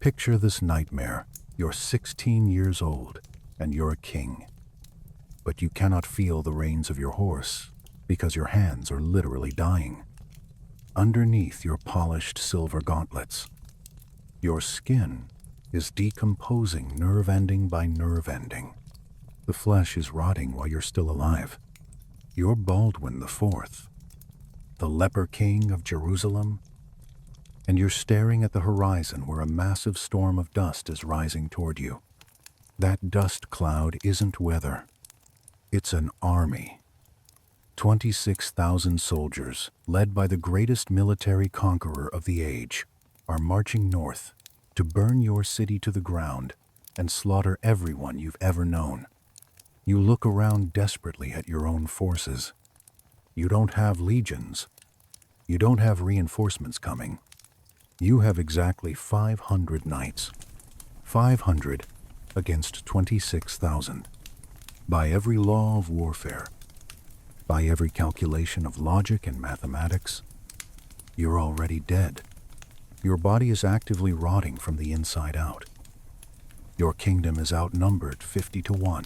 Picture this nightmare. You're 16 years old, and you're a king. But you cannot feel the reins of your horse, because your hands are literally dying. Underneath your polished silver gauntlets, your skin is decomposing nerve ending by nerve ending. The flesh is rotting while you're still alive. You're Baldwin IV, the leper king of Jerusalem, and you're staring at the horizon where a massive storm of dust is rising toward you. That dust cloud isn't weather. It's an army. 26,000 soldiers, led by the greatest military conqueror of the age, are marching north to burn your city to the ground and slaughter everyone you've ever known. You look around desperately at your own forces. You don't have legions. You don't have reinforcements coming. You have exactly 500 knights. 500 against 26,000. By every law of warfare, by every calculation of logic and mathematics, you're already dead. Your body is actively rotting from the inside out. Your kingdom is outnumbered 50 to 1.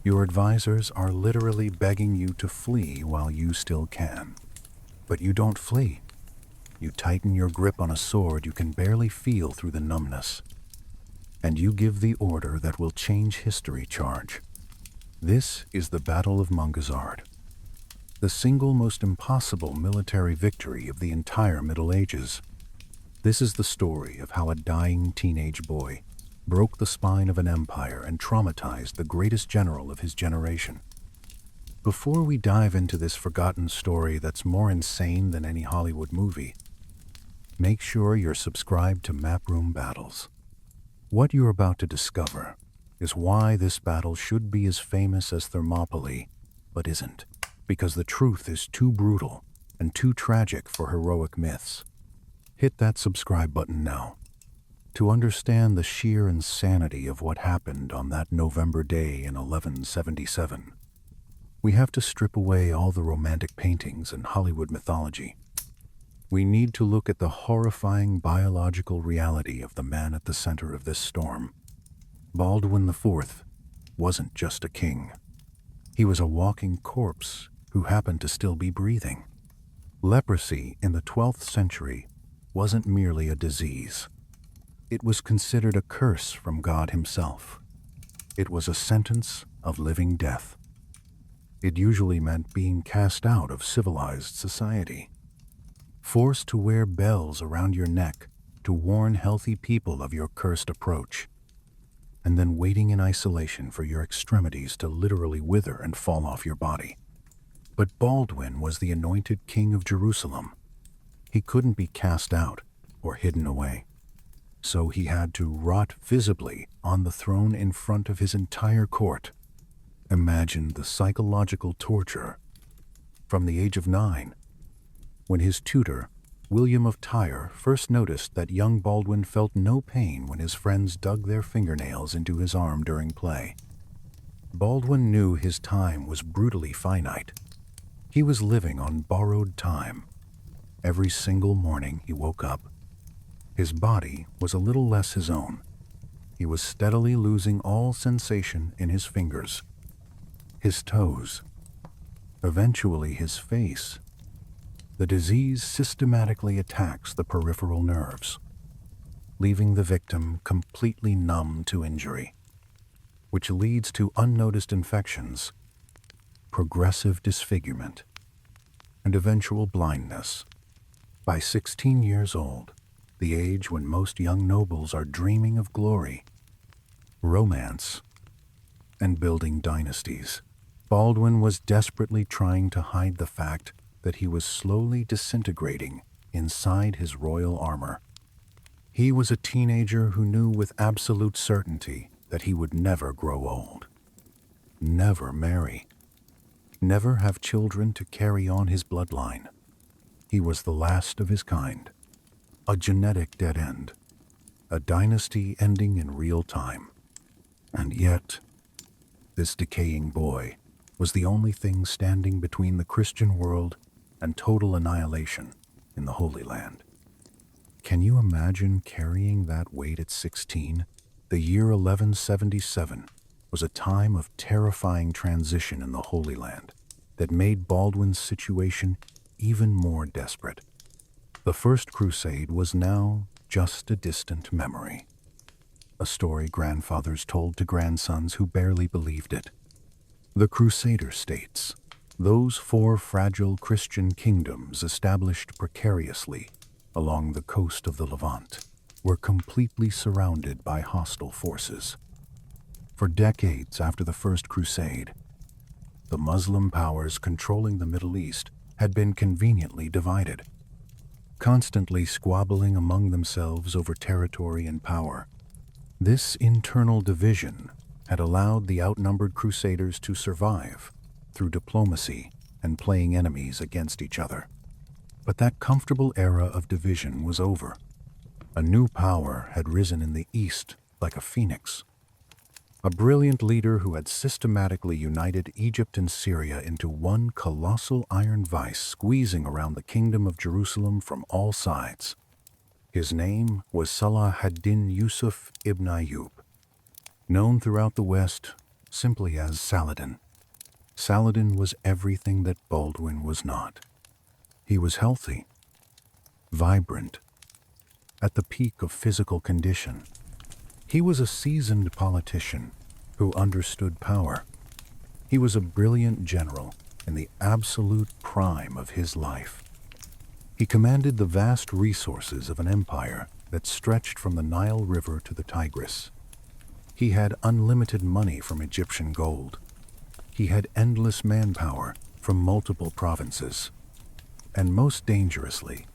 Your advisors are literally begging you to flee while you still can. But you don't flee. You tighten your grip on a sword you can barely feel through the numbness. And you give the order that will change history charge. This is the Battle of Montgisard, the single most impossible military victory of the entire Middle Ages. This is the story of how a dying teenage boy broke the spine of an empire and traumatized the greatest general of his generation. Before we dive into this forgotten story that's more insane than any Hollywood movie, make sure you're subscribed to Map Room Battles. What you're about to discover is why this battle should be as famous as Thermopylae, but isn't, because the truth is too brutal and too tragic for heroic myths. Hit that subscribe button now. To understand the sheer insanity of what happened on that November day in 1177, we have to strip away all the romantic paintings and Hollywood mythology. We need to look at the horrifying biological reality of the man at the center of this storm. Baldwin IV wasn't just a king. He was a walking corpse who happened to still be breathing. Leprosy in the 12th century wasn't merely a disease. It was considered a curse from God himself. It was a sentence of living death. It usually meant being cast out of civilized society, forced to wear bells around your neck to warn healthy people of your cursed approach, and then waiting in isolation for your extremities to literally wither and fall off your body. But Baldwin was the anointed king of Jerusalem. He couldn't be cast out or hidden away. So he had to rot visibly on the throne in front of his entire court. Imagine the psychological torture. From the age of 9, when his tutor, William of Tyre, first noticed that young Baldwin felt no pain when his friends dug their fingernails into his arm during play. Baldwin knew his time was brutally finite. He was living on borrowed time. Every single morning he woke up, his body was a little less his own. He was steadily losing all sensation in his fingers, his toes, eventually his face. The disease systematically attacks the peripheral nerves, leaving the victim completely numb to injury, which leads to unnoticed infections, progressive disfigurement, and eventual blindness. By 16 years old, the age when most young nobles are dreaming of glory, romance, and building dynasties, Baldwin was desperately trying to hide the fact that he was slowly disintegrating inside his royal armor. He was a teenager who knew with absolute certainty that he would never grow old, never marry, never have children to carry on his bloodline. He was the last of his kind, a genetic dead end, a dynasty ending in real time. And yet, this decaying boy was the only thing standing between the Christian world and total annihilation in the Holy Land. Can you imagine carrying that weight at 16? The year 1177 was a time of terrifying transition in the Holy Land that made Baldwin's situation even more desperate. The First Crusade was now just a distant memory, a story grandfathers told to grandsons who barely believed it. The Crusader states, those four fragile Christian kingdoms established precariously along the coast of the Levant, were completely surrounded by hostile forces. For decades after the First Crusade, the Muslim powers controlling the Middle East had been conveniently divided, constantly squabbling among themselves over territory and power. This internal division had allowed the outnumbered Crusaders to survive through diplomacy and playing enemies against each other. But that comfortable era of division was over. A new power had risen in the East like a phoenix. A brilliant leader who had systematically united Egypt and Syria into one colossal iron vice squeezing around the kingdom of Jerusalem from all sides. His name was Salah ad-Din Yusuf ibn Ayyub, known throughout the West simply as Saladin. Saladin was everything that Baldwin was not. He was healthy, vibrant, at the peak of physical condition. He was a seasoned politician who understood power. He was a brilliant general in the absolute prime of his life. He commanded the vast resources of an empire that stretched from the Nile River to the Tigris. He had unlimited money from Egyptian gold. He had endless manpower from multiple provinces. And most dangerously,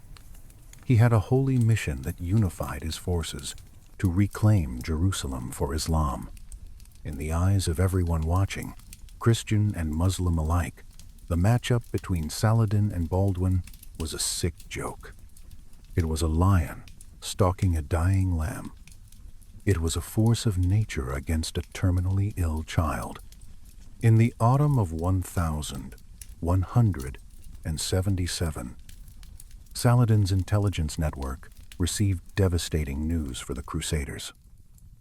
he had a holy mission that unified his forces to reclaim Jerusalem for Islam. In the eyes of everyone watching, Christian and Muslim alike, the matchup between Saladin and Baldwin was a sick joke. It was a lion stalking a dying lamb. It was a force of nature against a terminally ill child. In the autumn of 1177, Saladin's intelligence network received devastating news for the Crusaders.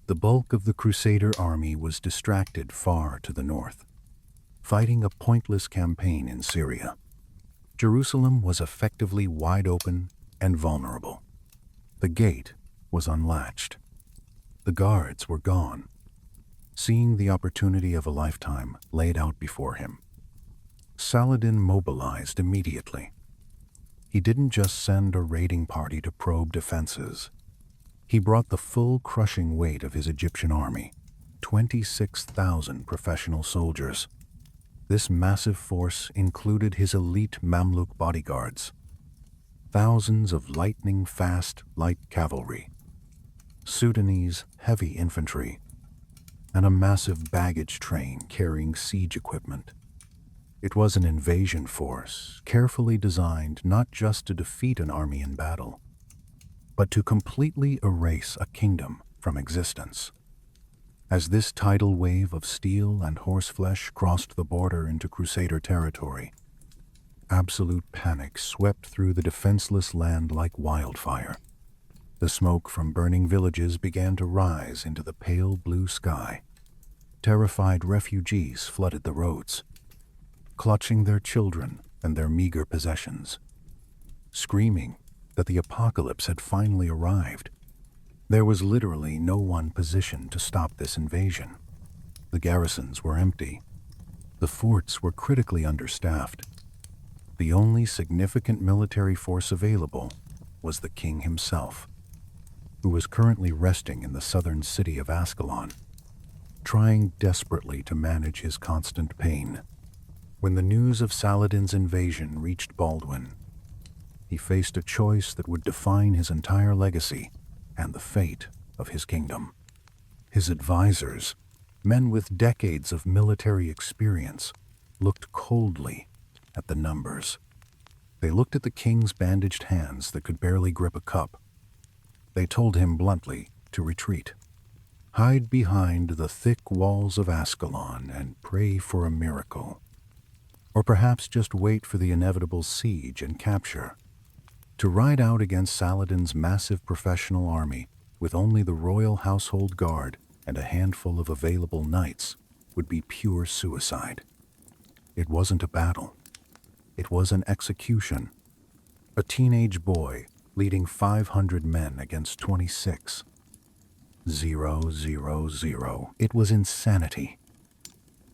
The bulk of the Crusader army was distracted far to the north, fighting a pointless campaign in Syria. Jerusalem was effectively wide open and vulnerable. The gate was unlatched. The guards were gone. Seeing the opportunity of a lifetime laid out before him, Saladin mobilized immediately. He didn't just send a raiding party to probe defenses. He brought the full crushing weight of his Egyptian army, 26,000 professional soldiers. This massive force included his elite Mamluk bodyguards, thousands of lightning-fast light cavalry, Sudanese heavy infantry, and a massive baggage train carrying siege equipment. It was an invasion force, carefully designed not just to defeat an army in battle, but to completely erase a kingdom from existence. As this tidal wave of steel and horseflesh crossed the border into Crusader territory, absolute panic swept through the defenseless land like wildfire. The smoke from burning villages began to rise into the pale blue sky. Terrified refugees flooded the roads, clutching their children and their meager possessions, screaming that the apocalypse had finally arrived. There was literally no one positioned to stop this invasion. The garrisons were empty. The forts were critically understaffed. The only significant military force available was the king himself, who was currently resting in the southern city of Ascalon, trying desperately to manage his constant pain. When the news of Saladin's invasion reached Baldwin, he faced a choice that would define his entire legacy and the fate of his kingdom. His advisors, men with decades of military experience, looked coldly at the numbers. They looked at the king's bandaged hands that could barely grip a cup. They told him bluntly to retreat. Hide behind the thick walls of Ascalon and pray for a miracle. Or perhaps just wait for the inevitable siege and capture. To ride out against Saladin's massive professional army with only the royal household guard and a handful of available knights would be pure suicide. It wasn't a battle. It was an execution. A teenage boy leading 500 men against 26. 0, 0, 0. It was insanity.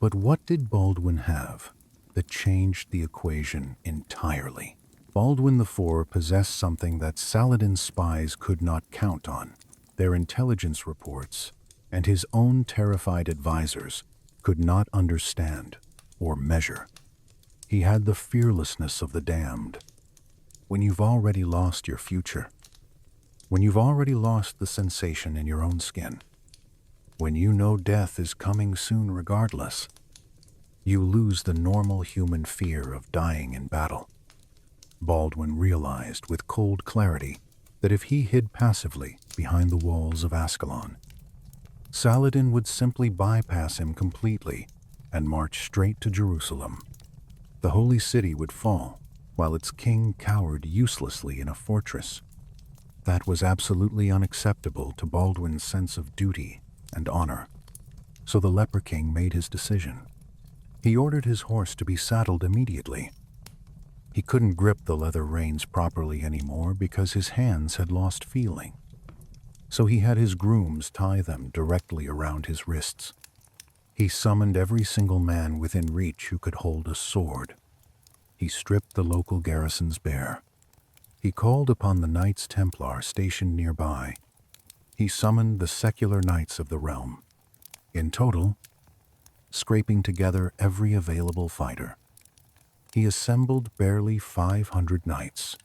But what did Baldwin have that changed the equation entirely? Baldwin IV possessed something that Saladin's spies could not count on. Their intelligence reports and his own terrified advisors could not understand or measure. He had the fearlessness of the damned. When you've already lost your future, when you've already lost the sensation in your own skin, when you know death is coming soon regardless, you lose the normal human fear of dying in battle. Baldwin realized with cold clarity that if he hid passively behind the walls of Ascalon, Saladin would simply bypass him completely and march straight to Jerusalem. The holy city would fall, while its king cowered uselessly in a fortress. That was absolutely unacceptable to Baldwin's sense of duty and honor. So the leper king made his decision. He ordered his horse to be saddled immediately. He couldn't grip the leather reins properly anymore because his hands had lost feeling. So he had his grooms tie them directly around his wrists. He summoned every single man within reach who could hold a sword. He stripped the local garrisons bare. He called upon the Knights Templar stationed nearby. He summoned the secular knights of the realm. In total, scraping together every available fighter, he assembled barely 500 knights,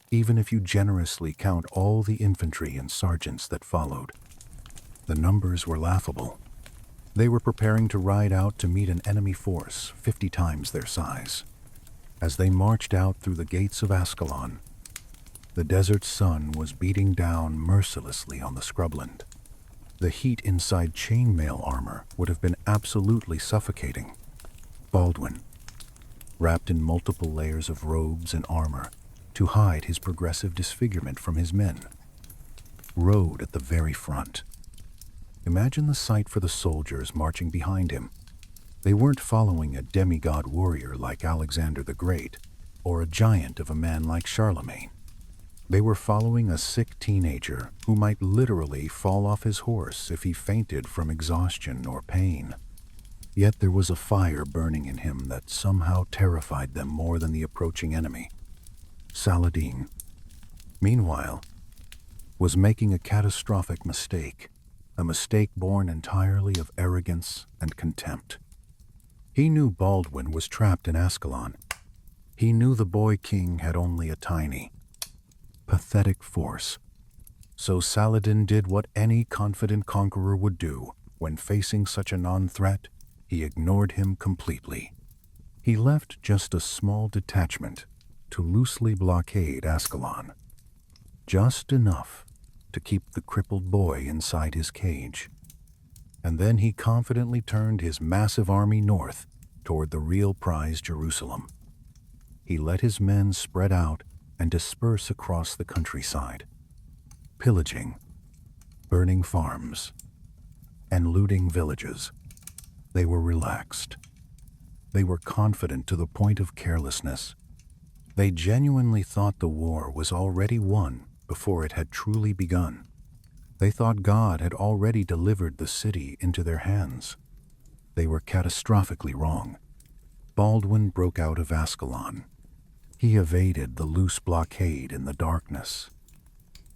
even if you generously count all the infantry and sergeants that followed. The numbers were laughable. They were preparing to ride out to meet an enemy force 50 times their size. As they marched out through the gates of Ascalon, the desert sun was beating down mercilessly on the scrubland. The heat inside chainmail armor would have been absolutely suffocating. Baldwin, wrapped in multiple layers of robes and armor to hide his progressive disfigurement from his men, rode at the very front. Imagine the sight for the soldiers marching behind him. They weren't following a demigod warrior like Alexander the Great or a giant of a man like Charlemagne. They were following a sick teenager who might literally fall off his horse if he fainted from exhaustion or pain. Yet there was a fire burning in him that somehow terrified them more than the approaching enemy. Saladin, meanwhile, was making a catastrophic mistake, a mistake born entirely of arrogance and contempt. He knew Baldwin was trapped in Ascalon. He knew the boy king had only a tiny, pathetic force. So Saladin did what any confident conqueror would do when facing such a non-threat. He ignored him completely. He left just a small detachment to loosely blockade Ascalon, just enough to keep the crippled boy inside his cage. And then he confidently turned his massive army north toward the real prize, Jerusalem. He let his men spread out and disperse across the countryside, pillaging, burning farms, and looting villages. They were relaxed. They were confident to the point of carelessness. They genuinely thought the war was already won before it had truly begun. They thought God had already delivered the city into their hands. They were catastrophically wrong. Baldwin broke out of Ascalon. He evaded the loose blockade in the darkness.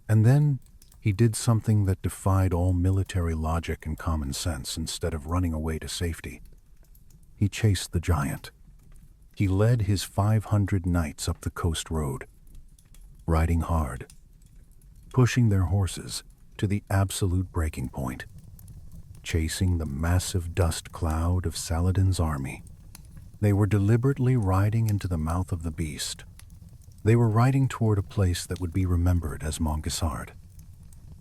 And then he did something that defied all military logic and common sense. Instead of running away to safety, he chased the giant. He led his 500 knights up the coast road, riding hard, pushing their horses to the absolute breaking point, chasing the massive dust cloud of Saladin's army. They were deliberately riding into the mouth of the beast. They were riding toward a place that would be remembered as Montgisard.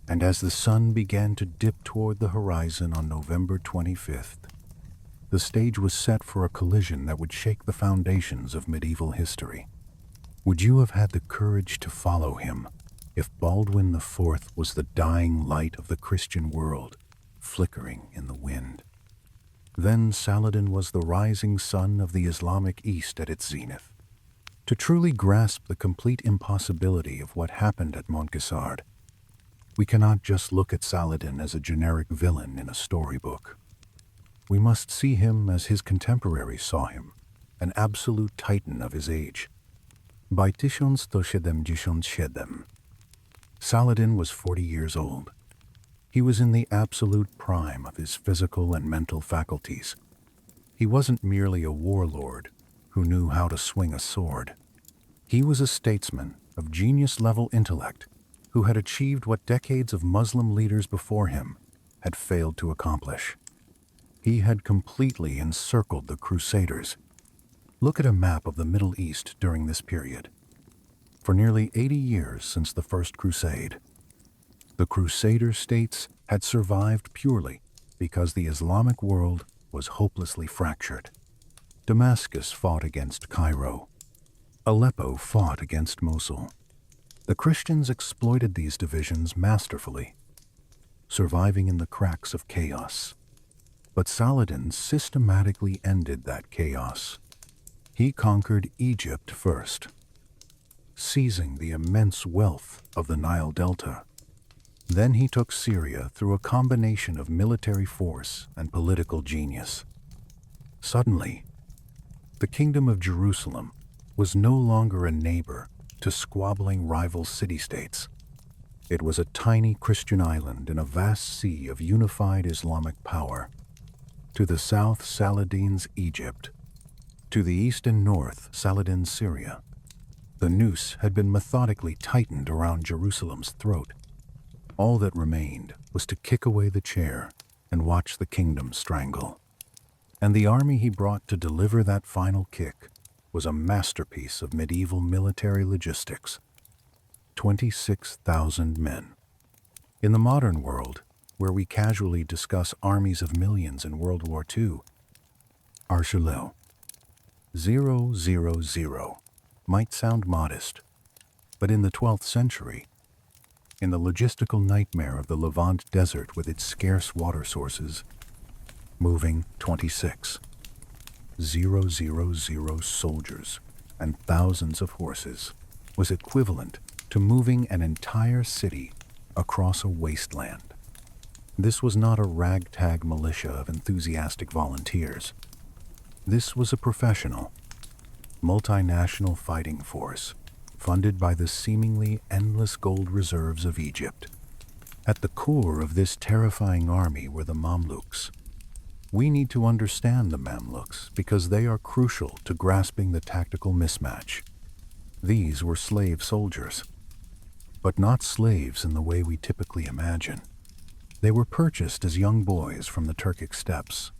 And as the sun began to dip toward the horizon on November 25th, the stage was set for a collision that would shake the foundations of medieval history. Would you have had the courage to follow him if Baldwin IV was the dying light of the Christian world, flickering in the wind? Then Saladin was the rising sun of the Islamic East at its zenith. To truly grasp the complete impossibility of what happened at Montgisard, we cannot just look at Saladin as a generic villain in a storybook. We must see him as his contemporaries saw him, an absolute titan of his age. By 1177, Saladin was 40 years old. He was in the absolute prime of his physical and mental faculties. He wasn't merely a warlord who knew how to swing a sword. He was a statesman of genius-level intellect who had achieved what decades of Muslim leaders before him had failed to accomplish. He had completely encircled the Crusaders. Look at a map of the Middle East during this period. For nearly 80 years since the First Crusade, the Crusader states had survived purely because the Islamic world was hopelessly fractured. Damascus fought against Cairo. Aleppo fought against Mosul. The Christians exploited these divisions masterfully, surviving in the cracks of chaos. But Saladin systematically ended that chaos. He conquered Egypt first, seizing the immense wealth of the Nile Delta. Then he took Syria through a combination of military force and political genius. Suddenly, the Kingdom of Jerusalem was no longer a neighbor to squabbling rival city-states. It was a tiny Christian island in a vast sea of unified Islamic power. To the south, Saladin's Egypt. To the east and north, Saladin's Syria. The noose had been methodically tightened around Jerusalem's throat. All that remained was to kick away the chair and watch the kingdom strangle. And the army he brought to deliver that final kick was a masterpiece of medieval military logistics. 26,000 men. In the modern world, where we casually discuss armies of millions in World War II, Archelaus 000 might sound modest, but in the 12th century, in the logistical nightmare of the Levant desert with its scarce water sources, moving 26,000 soldiers and thousands of horses was equivalent to moving an entire city across a wasteland. This was not a ragtag militia of enthusiastic volunteers. This was a professional, multinational fighting force funded by the seemingly endless gold reserves of Egypt. At the core of this terrifying army were the Mamluks. We need to understand the Mamluks because they are crucial to grasping the tactical mismatch. These were slave soldiers, but not slaves in the way we typically imagine. They were purchased as young boys from the Turkic steppes,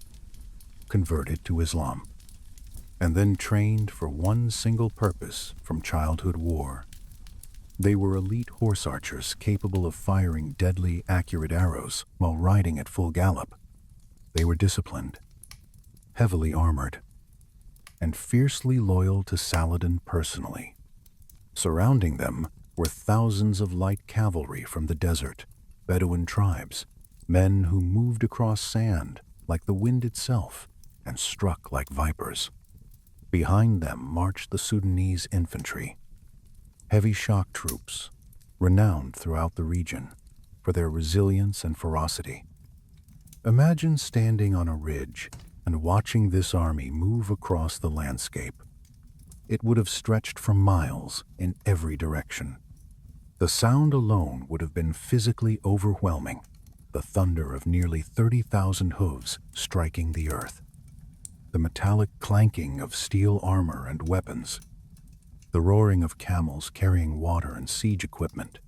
converted to Islam, and then trained for one single purpose from childhood war. They were elite horse archers capable of firing deadly, accurate arrows while riding at full gallop. They were disciplined, heavily armored, and fiercely loyal to Saladin personally. Surrounding them were thousands of light cavalry from the desert, Bedouin tribes, men who moved across sand like the wind itself and struck like vipers. Behind them marched the Sudanese infantry, heavy shock troops, renowned throughout the region for their resilience and ferocity. Imagine standing on a ridge and watching this army move across the landscape. It would have stretched for miles in every direction. The sound alone would have been physically overwhelming, the thunder of nearly 30,000 hooves striking the earth, the metallic clanking of steel armor and weapons, the roaring of camels carrying water and siege equipment.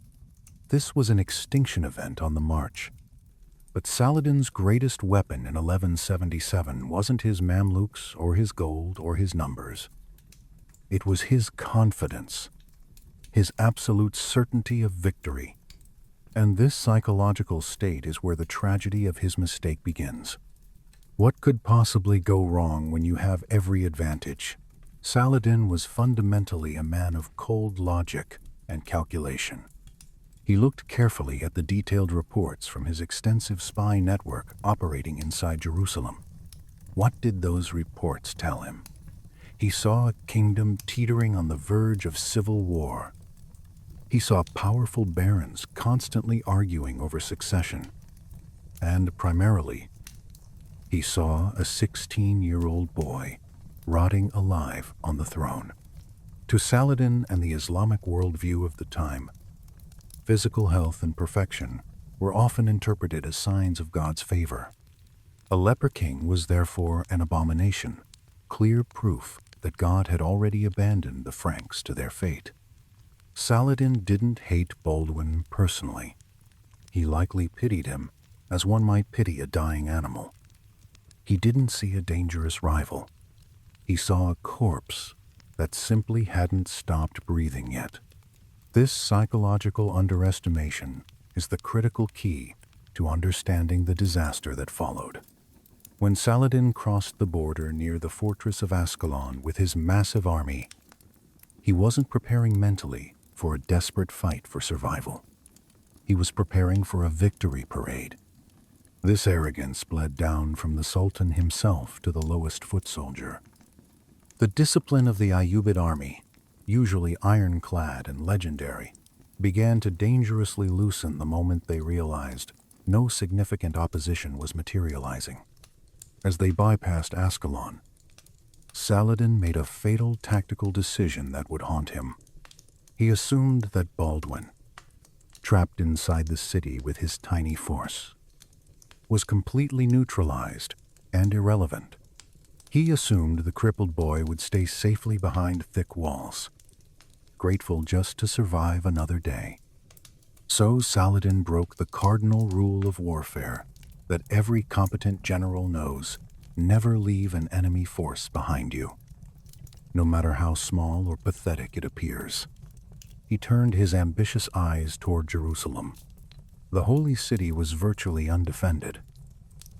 This was an extinction event on the march. But Saladin's greatest weapon in 1177 wasn't his Mamluks or his gold or his numbers. It was his confidence, his absolute certainty of victory. And this psychological state is where the tragedy of his mistake begins. What could possibly go wrong when you have every advantage? Saladin was fundamentally a man of cold logic and calculation. He looked carefully at the detailed reports from his extensive spy network operating inside Jerusalem. What did those reports tell him? He saw a kingdom teetering on the verge of civil war. He saw powerful barons constantly arguing over succession. And primarily, he saw a 16-year-old boy rotting alive on the throne. To Saladin and the Islamic worldview of the time, physical health and perfection were often interpreted as signs of God's favor. A leper king was therefore an abomination, clear proof that God had already abandoned the Franks to their fate. Saladin didn't hate Baldwin personally. He likely pitied him as one might pity a dying animal. He didn't see a dangerous rival. He saw a corpse that simply hadn't stopped breathing yet. This psychological underestimation is the critical key to understanding the disaster that followed. When Saladin crossed the border near the fortress of Ascalon with his massive army, he wasn't preparing mentally for a desperate fight for survival. He was preparing for a victory parade. This arrogance bled down from the Sultan himself to the lowest foot soldier. The discipline of the Ayyubid army, usually ironclad and legendary, began to dangerously loosen the moment they realized no significant opposition was materializing. As they bypassed Ascalon, Saladin made a fatal tactical decision that would haunt him. He assumed that Baldwin, trapped inside the city with his tiny force, was completely neutralized and irrelevant. He assumed the crippled boy would stay safely behind thick walls, grateful just to survive another day. So Saladin broke the cardinal rule of warfare that every competent general knows: never leave an enemy force behind you, no matter how small or pathetic it appears. He turned his ambitious eyes toward Jerusalem. The holy city was virtually undefended.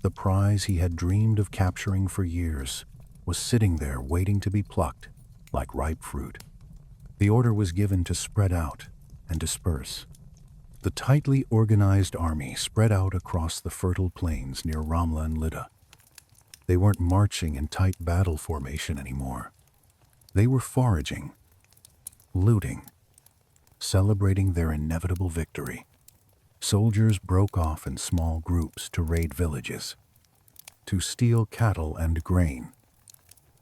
The prize he had dreamed of capturing for years was sitting there waiting to be plucked like ripe fruit. The order was given to spread out and disperse. The tightly organized army spread out across the fertile plains near Ramla and Lydda. They weren't marching in tight battle formation anymore. They were foraging, looting, celebrating their inevitable victory. Soldiers broke off in small groups to raid villages, to steal cattle and grain,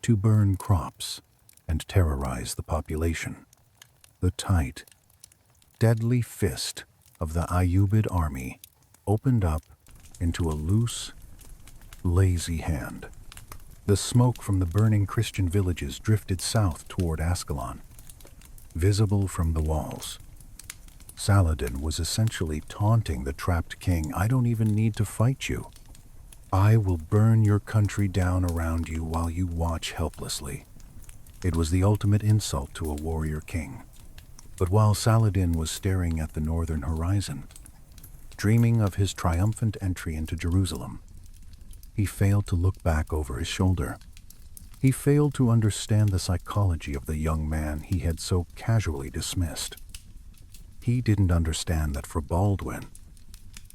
to burn crops and terrorize the population. The tight, deadly fist of the Ayyubid army opened up into a loose, lazy hand. The smoke from the burning Christian villages drifted south toward Ascalon, visible from the walls. Saladin was essentially taunting the trapped king. "I don't even need to fight you. I will burn your country down around you while you watch helplessly." It was the ultimate insult to a warrior king. But while Saladin was staring at the northern horizon, dreaming of his triumphant entry into Jerusalem, he failed to look back over his shoulder. He failed to understand the psychology of the young man he had so casually dismissed. He didn't understand that for Baldwin,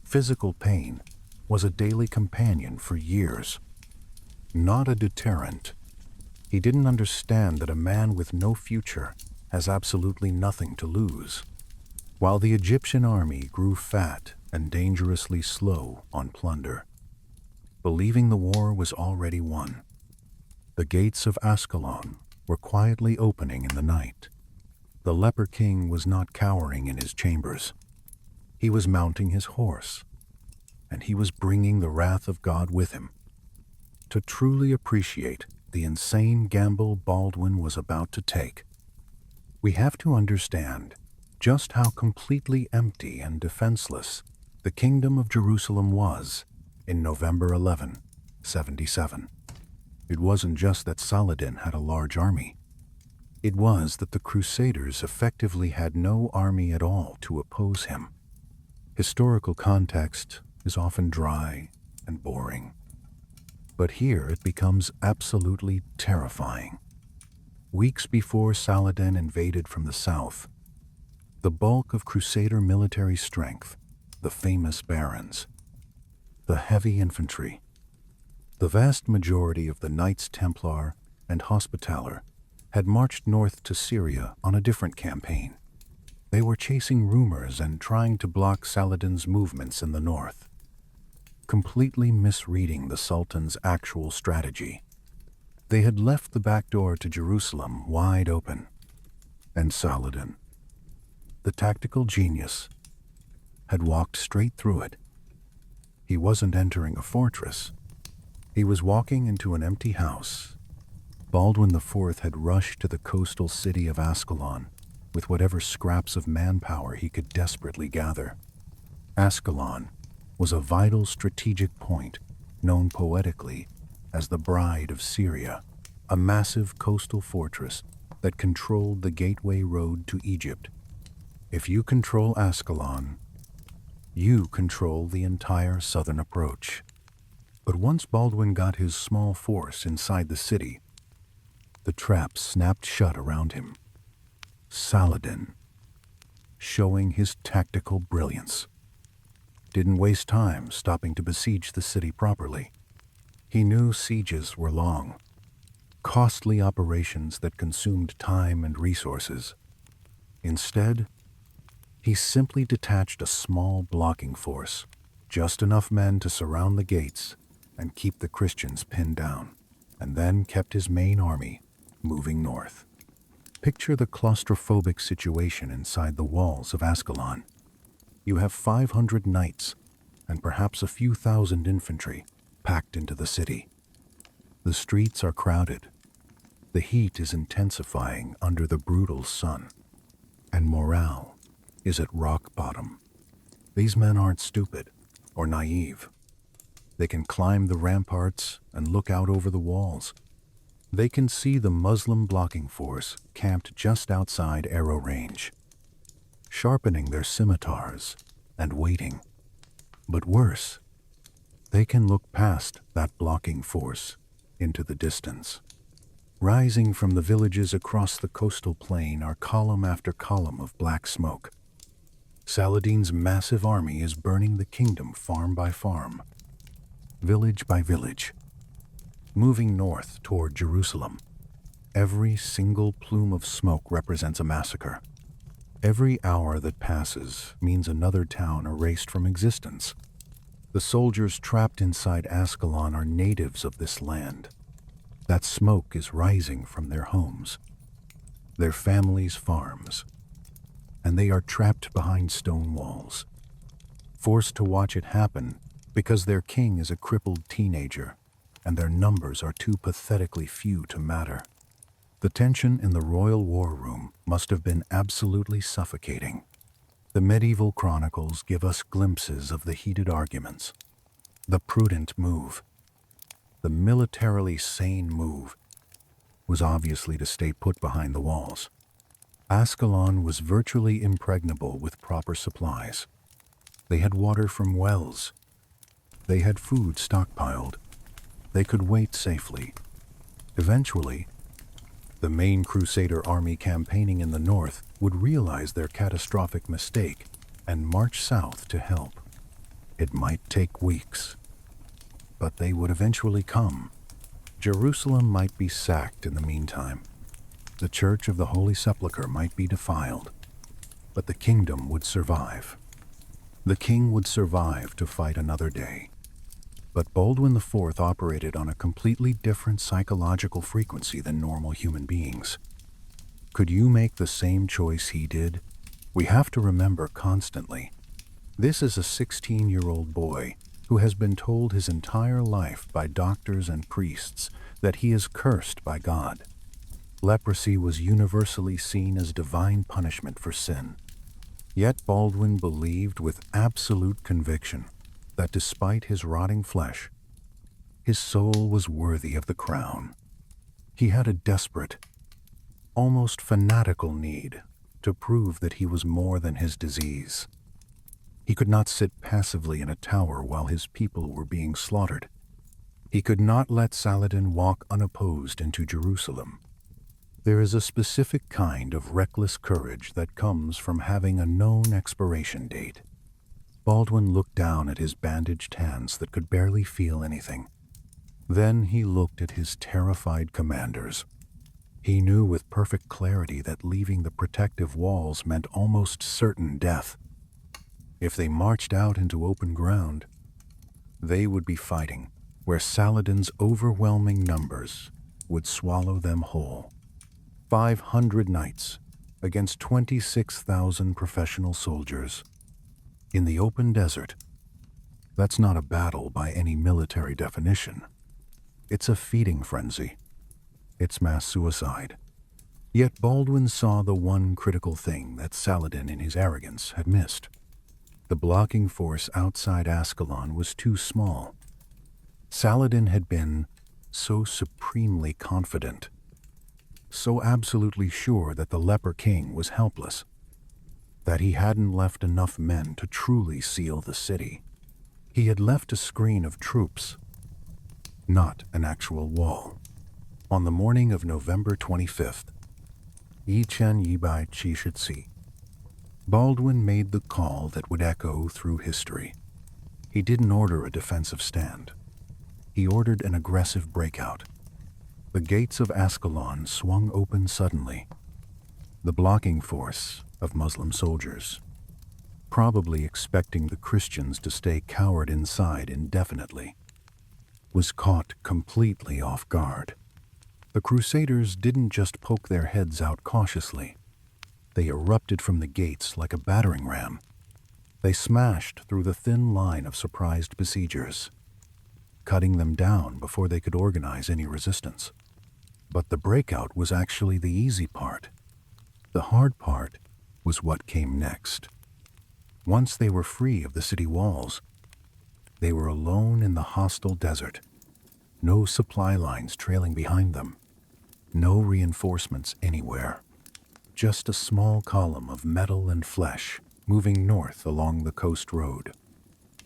physical pain was a daily companion for years, not a deterrent. He didn't understand that a man with no future has absolutely nothing to lose. While the Egyptian army grew fat and dangerously slow on plunder, believing the war was already won, the gates of Ascalon were quietly opening in the night. The leper king was not cowering in his chambers. He was mounting his horse, and he was bringing the wrath of God with him. To truly appreciate the insane gamble Baldwin was about to take, we have to understand just how completely empty and defenseless the kingdom of Jerusalem was in November 1177. It wasn't just that Saladin had a large army. It was that the Crusaders effectively had no army at all to oppose him. Historical context is often dry and boring, but here it becomes absolutely terrifying. Weeks before Saladin invaded from the south, the bulk of Crusader military strength, the famous barons, the heavy infantry, the vast majority of the Knights Templar and Hospitaller had marched north to Syria on a different campaign. They were chasing rumors and trying to block Saladin's movements in the north, completely misreading the Sultan's actual strategy. They had left the back door to Jerusalem wide open, and Saladin, the tactical genius, had walked straight through it. He wasn't entering a fortress. He was walking into an empty house. Baldwin IV had rushed to the coastal city of Ascalon with whatever scraps of manpower he could desperately gather. Ascalon was a vital strategic point known poetically as the Bride of Syria, a massive coastal fortress that controlled the gateway road to Egypt. If you control Ascalon, you control the entire southern approach. But once Baldwin got his small force inside the city, the trap snapped shut around him. Saladin, showing his tactical brilliance, didn't waste time stopping to besiege the city properly. He knew sieges were long, costly operations that consumed time and resources. Instead, he simply detached a small blocking force, just enough men to surround the gates and keep the Christians pinned down, and then kept his main army moving north. Picture the claustrophobic situation inside the walls of Ascalon. You have 500 knights and perhaps a few thousand infantry packed into the city. The streets are crowded. The heat is intensifying under the brutal sun, and morale is at rock bottom. These men aren't stupid or naive. They can climb the ramparts and look out over the walls. They can see the Muslim blocking force camped just outside arrow range, sharpening their scimitars and waiting. But worse, they can look past that blocking force into the distance. Rising from the villages across the coastal plain are column after column of black smoke. Saladin's massive army is burning the kingdom farm by farm, village by village, moving north toward Jerusalem. Every single plume of smoke represents a massacre. Every hour that passes means another town erased from existence. The soldiers trapped inside Ascalon are natives of this land. That smoke is rising from their homes, their families' farms, and they are trapped behind stone walls, forced to watch it happen because their king is a crippled teenager and their numbers are too pathetically few to matter. The tension in the royal war room must have been absolutely suffocating. The medieval chronicles give us glimpses of the heated arguments, the prudent move. The militarily sane move was obviously to stay put behind the walls. Ascalon was virtually impregnable with proper supplies. They had water from wells. They had food stockpiled. They could wait safely. Eventually, the main Crusader army campaigning in the north would realize their catastrophic mistake and march south to help. It might take weeks, but they would eventually come. Jerusalem might be sacked in the meantime. The Church of the Holy Sepulchre might be defiled, but the kingdom would survive. The king would survive to fight another day. But Baldwin IV operated on a completely different psychological frequency than normal human beings. Could you make the same choice he did? We have to remember constantly, this is a 16-year-old boy who has been told his entire life by doctors and priests that he is cursed by God. Leprosy was universally seen as divine punishment for sin. Yet Baldwin believed with absolute conviction that despite his rotting flesh, his soul was worthy of the crown. He had a desperate, almost fanatical need to prove that he was more than his disease. He could not sit passively in a tower while his people were being slaughtered. He could not let Saladin walk unopposed into Jerusalem. There is a specific kind of reckless courage that comes from having a known expiration date. Baldwin looked down at his bandaged hands that could barely feel anything. Then he looked at his terrified commanders. He knew with perfect clarity that leaving the protective walls meant almost certain death. If they marched out into open ground, they would be fighting where Saladin's overwhelming numbers would swallow them whole. 500 knights against 26,000 professional soldiers. In the open desert, that's not a battle by any military definition. It's a feeding frenzy. It's mass suicide. Yet Baldwin saw the one critical thing that Saladin in his arrogance had missed. The blocking force outside Ascalon was too small. Saladin had been so supremely confident, so absolutely sure that the leper king was helpless, that he hadn't left enough men to truly seal the city. He had left a screen of troops, not an actual wall. On the morning of November 25th, Yichen Yibai Chishitsi, Baldwin made the call that would echo through history. He didn't order a defensive stand. He ordered an aggressive breakout. The gates of Ascalon swung open suddenly. The blocking force of Muslim soldiers, probably expecting the Christians to stay cowered inside indefinitely, was caught completely off guard. The Crusaders didn't just poke their heads out cautiously. They erupted from the gates like a battering ram. They smashed through the thin line of surprised besiegers, cutting them down before they could organize any resistance. But the breakout was actually the easy part. The hard part was what came next. Once they were free of the city walls, they were alone in the hostile desert. No supply lines trailing behind them. No reinforcements anywhere. Just a small column of metal and flesh moving north along the coast road.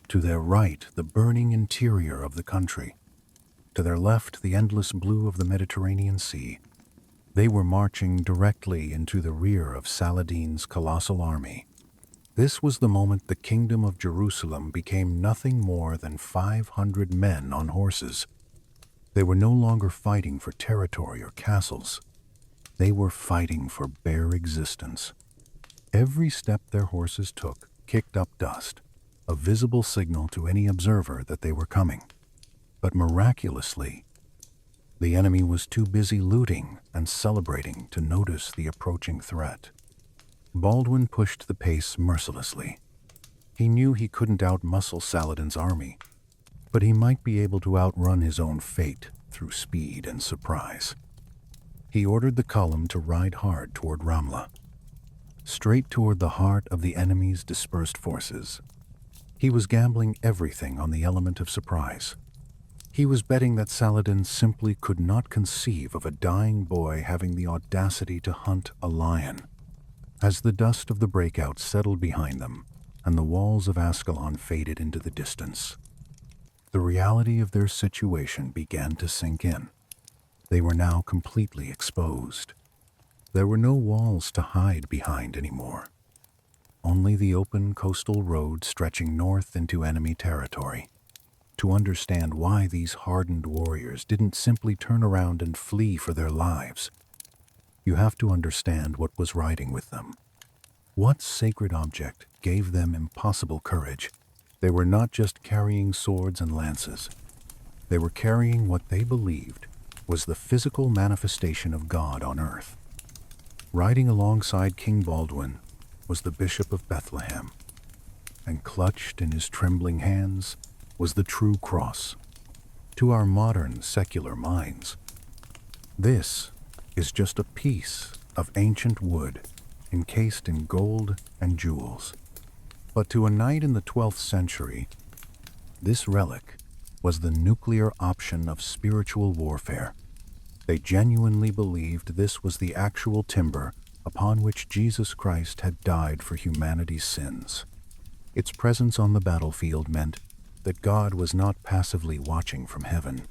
To their right, the burning interior of the country. To their left, the endless blue of the Mediterranean Sea. They were marching directly into the rear of Saladin's colossal army. This was the moment the kingdom of Jerusalem became nothing more than 500 men on horses. They were no longer fighting for territory or castles. They were fighting for bare existence. Every step their horses took kicked up dust, a visible signal to any observer that they were coming. But miraculously, the enemy was too busy looting and celebrating to notice the approaching threat. Baldwin pushed the pace mercilessly. He knew he couldn't outmuscle Saladin's army, but he might be able to outrun his own fate through speed and surprise. He ordered the column to ride hard toward Ramla, straight toward the heart of the enemy's dispersed forces. He was gambling everything on the element of surprise. He was betting that Saladin simply could not conceive of a dying boy having the audacity to hunt a lion. As the dust of the breakout settled behind them and the walls of Ascalon faded into the distance, the reality of their situation began to sink in. They were now completely exposed. There were no walls to hide behind anymore. Only the open coastal road stretching north into enemy territory. To understand why these hardened warriors didn't simply turn around and flee for their lives, you have to understand what was riding with them. What sacred object gave them impossible courage? They were not just carrying swords and lances. They were carrying what they believed was the physical manifestation of God on earth. Riding alongside King Baldwin was the Bishop of Bethlehem, and clutched in his trembling hands was the true cross. To our modern secular minds, this is just a piece of ancient wood encased in gold and jewels. But to a knight in the 12th century, this relic was the nuclear option of spiritual warfare. They genuinely believed this was the actual timber upon which Jesus Christ had died for humanity's sins. Its presence on the battlefield meant that God was not passively watching from heaven.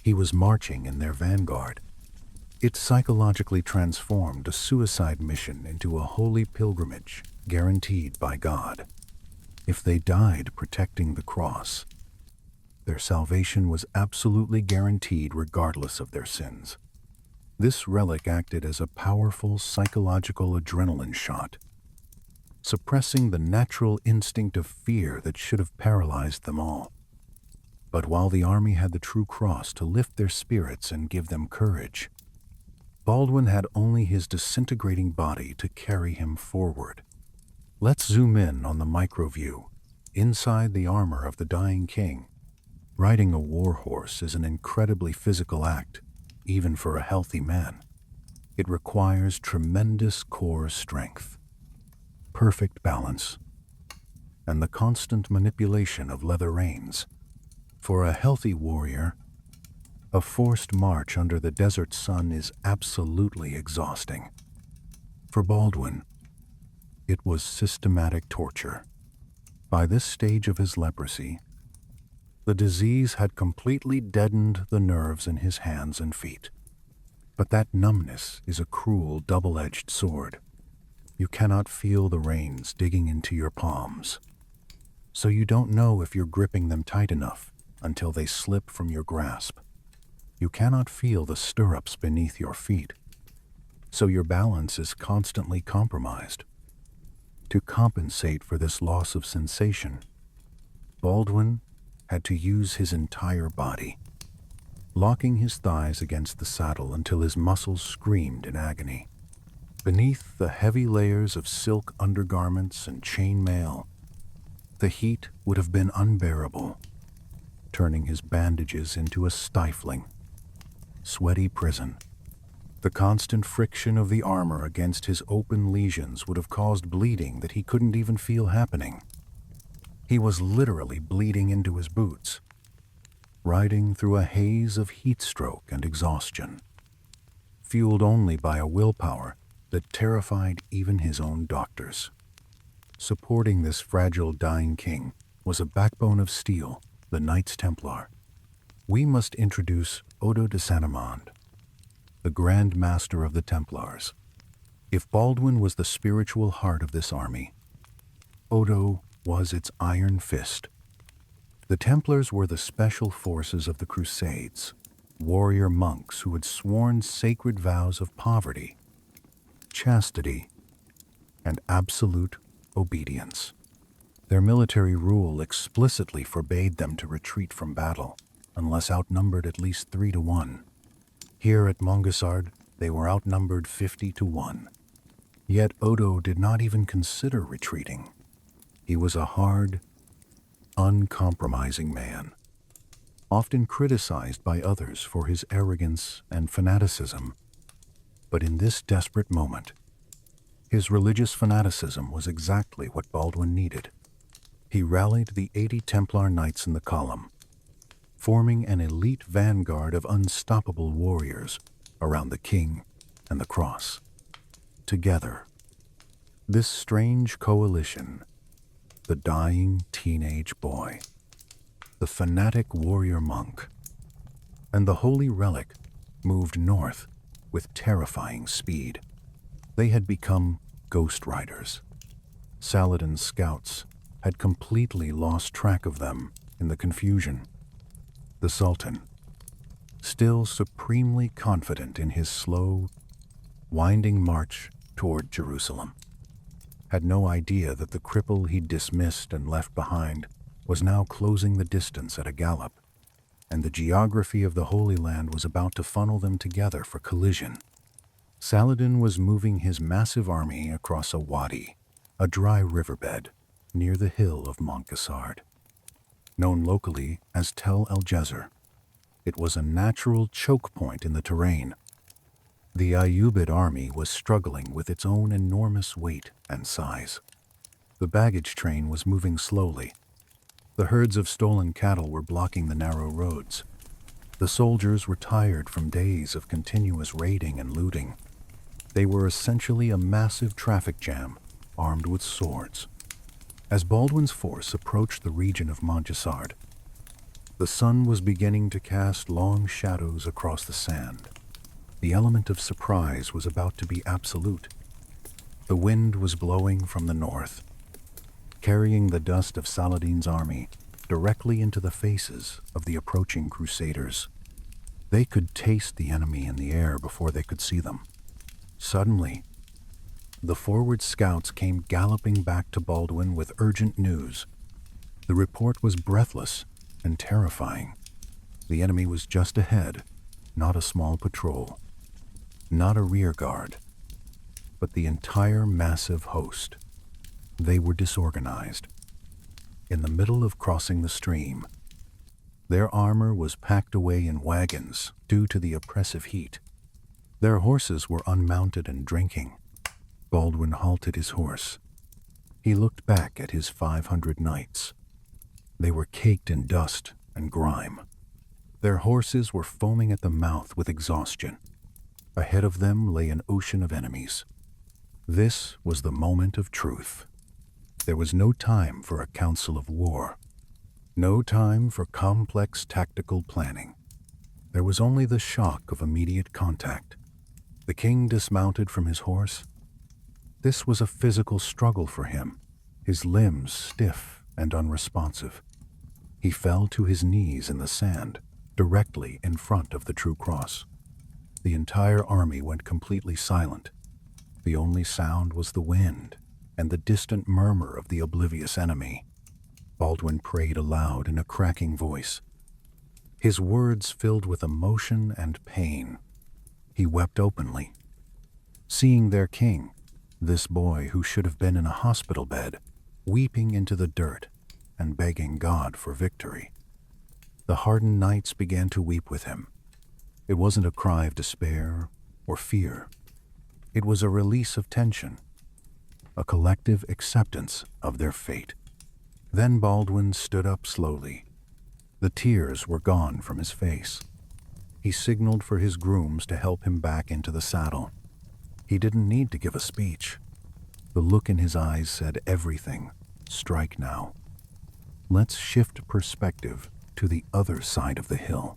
He was marching in their vanguard. It psychologically transformed a suicide mission into a holy pilgrimage guaranteed by God. If they died protecting the cross, their salvation was absolutely guaranteed regardless of their sins. This relic acted as a powerful psychological adrenaline shot, suppressing the natural instinct of fear that should have paralyzed them all. But while the army had the true cross to lift their spirits and give them courage, Baldwin had only his disintegrating body to carry him forward. Let's zoom in on the micro view, inside the armor of the dying king. Riding a war horse is an incredibly physical act, even for a healthy man. It requires tremendous core strength, perfect balance, and the constant manipulation of leather reins. For a healthy warrior, a forced march under the desert sun is absolutely exhausting. For Baldwin, it was systematic torture. By this stage of his leprosy, the disease had completely deadened the nerves in his hands and feet. But that numbness is a cruel double-edged sword. You cannot feel the reins digging into your palms, so you don't know if you're gripping them tight enough until they slip from your grasp. You cannot feel the stirrups beneath your feet, so your balance is constantly compromised. To compensate for this loss of sensation, Baldwin had to use his entire body, locking his thighs against the saddle until his muscles screamed in agony. Beneath the heavy layers of silk undergarments and chain mail, the heat would have been unbearable, turning his bandages into a stifling, sweaty prison. The constant friction of the armor against his open lesions would have caused bleeding that he couldn't even feel happening. He was literally bleeding into his boots, riding through a haze of heat stroke and exhaustion, fueled only by a willpower that terrified even his own doctors. Supporting this fragile dying king was a backbone of steel, the Knights Templar. We must introduce Odo de Saint-Amand, the Grand Master of the Templars. If Baldwin was the spiritual heart of this army, Odo was its iron fist. The Templars were the special forces of the Crusades, warrior monks who had sworn sacred vows of poverty, chastity, and absolute obedience. Their military rule explicitly forbade them to retreat from battle unless outnumbered at least 3-1. Here at Montgisard, they were outnumbered 50-1. Yet Odo did not even consider retreating. He was a hard, uncompromising man, often criticized by others for his arrogance and fanaticism. But in this desperate moment, his religious fanaticism was exactly what Baldwin needed. He rallied the 80 Templar knights in the column, forming an elite vanguard of unstoppable warriors around the king and the cross. Together, this strange coalition, the dying teenage boy, the fanatic warrior monk, and the holy relic moved north with terrifying speed. They had become ghost riders. Saladin's scouts had completely lost track of them in the confusion. The Sultan, still supremely confident in his slow, winding march toward Jerusalem, had no idea that the cripple he'd dismissed and left behind was now closing the distance at a gallop, and the geography of the Holy Land was about to funnel them together for collision. Saladin was moving his massive army across a wadi, a dry riverbed, near the hill of Montgisard. Known locally as Tel el-Jezer, it was a natural choke point in the terrain. The Ayyubid army was struggling with its own enormous weight and size. The baggage train was moving slowly. The herds of stolen cattle were blocking the narrow roads. The soldiers were tired from days of continuous raiding and looting. They were essentially a massive traffic jam, armed with swords. As Baldwin's force approached the region of Montgisard, the sun was beginning to cast long shadows across the sand. The element of surprise was about to be absolute. The wind was blowing from the north, carrying the dust of Saladin's army directly into the faces of the approaching Crusaders. They could taste the enemy in the air before they could see them. Suddenly, the forward scouts came galloping back to Baldwin with urgent news. The report was breathless and terrifying. The enemy was just ahead, not a small patrol, not a rear guard, but the entire massive host. They were disorganized. In the middle of crossing the stream, their armor was packed away in wagons due to the oppressive heat. Their horses were unmounted and drinking. Baldwin halted his horse. He looked back at his 500 knights. They were caked in dust and grime. Their horses were foaming at the mouth with exhaustion. Ahead of them lay an ocean of enemies. This was the moment of truth. There was no time for a council of war. No time for complex tactical planning. There was only the shock of immediate contact. The king dismounted from his horse. This was a physical struggle for him, his limbs stiff and unresponsive. He fell to his knees in the sand, directly in front of the true cross. The entire army went completely silent. The only sound was the wind and the distant murmur of the oblivious enemy. Baldwin prayed aloud in a cracking voice. His words filled with emotion and pain. He wept openly. Seeing their king, this boy who should have been in a hospital bed, weeping into the dirt and begging God for victory. The hardened knights began to weep with him. It wasn't a cry of despair or fear. It was a release of tension, a collective acceptance of their fate. Then Baldwin stood up slowly. The tears were gone from his face. He signaled for his grooms to help him back into the saddle. He didn't need to give a speech. The look in his eyes said everything. Strike now. Let's shift perspective to the other side of the hill.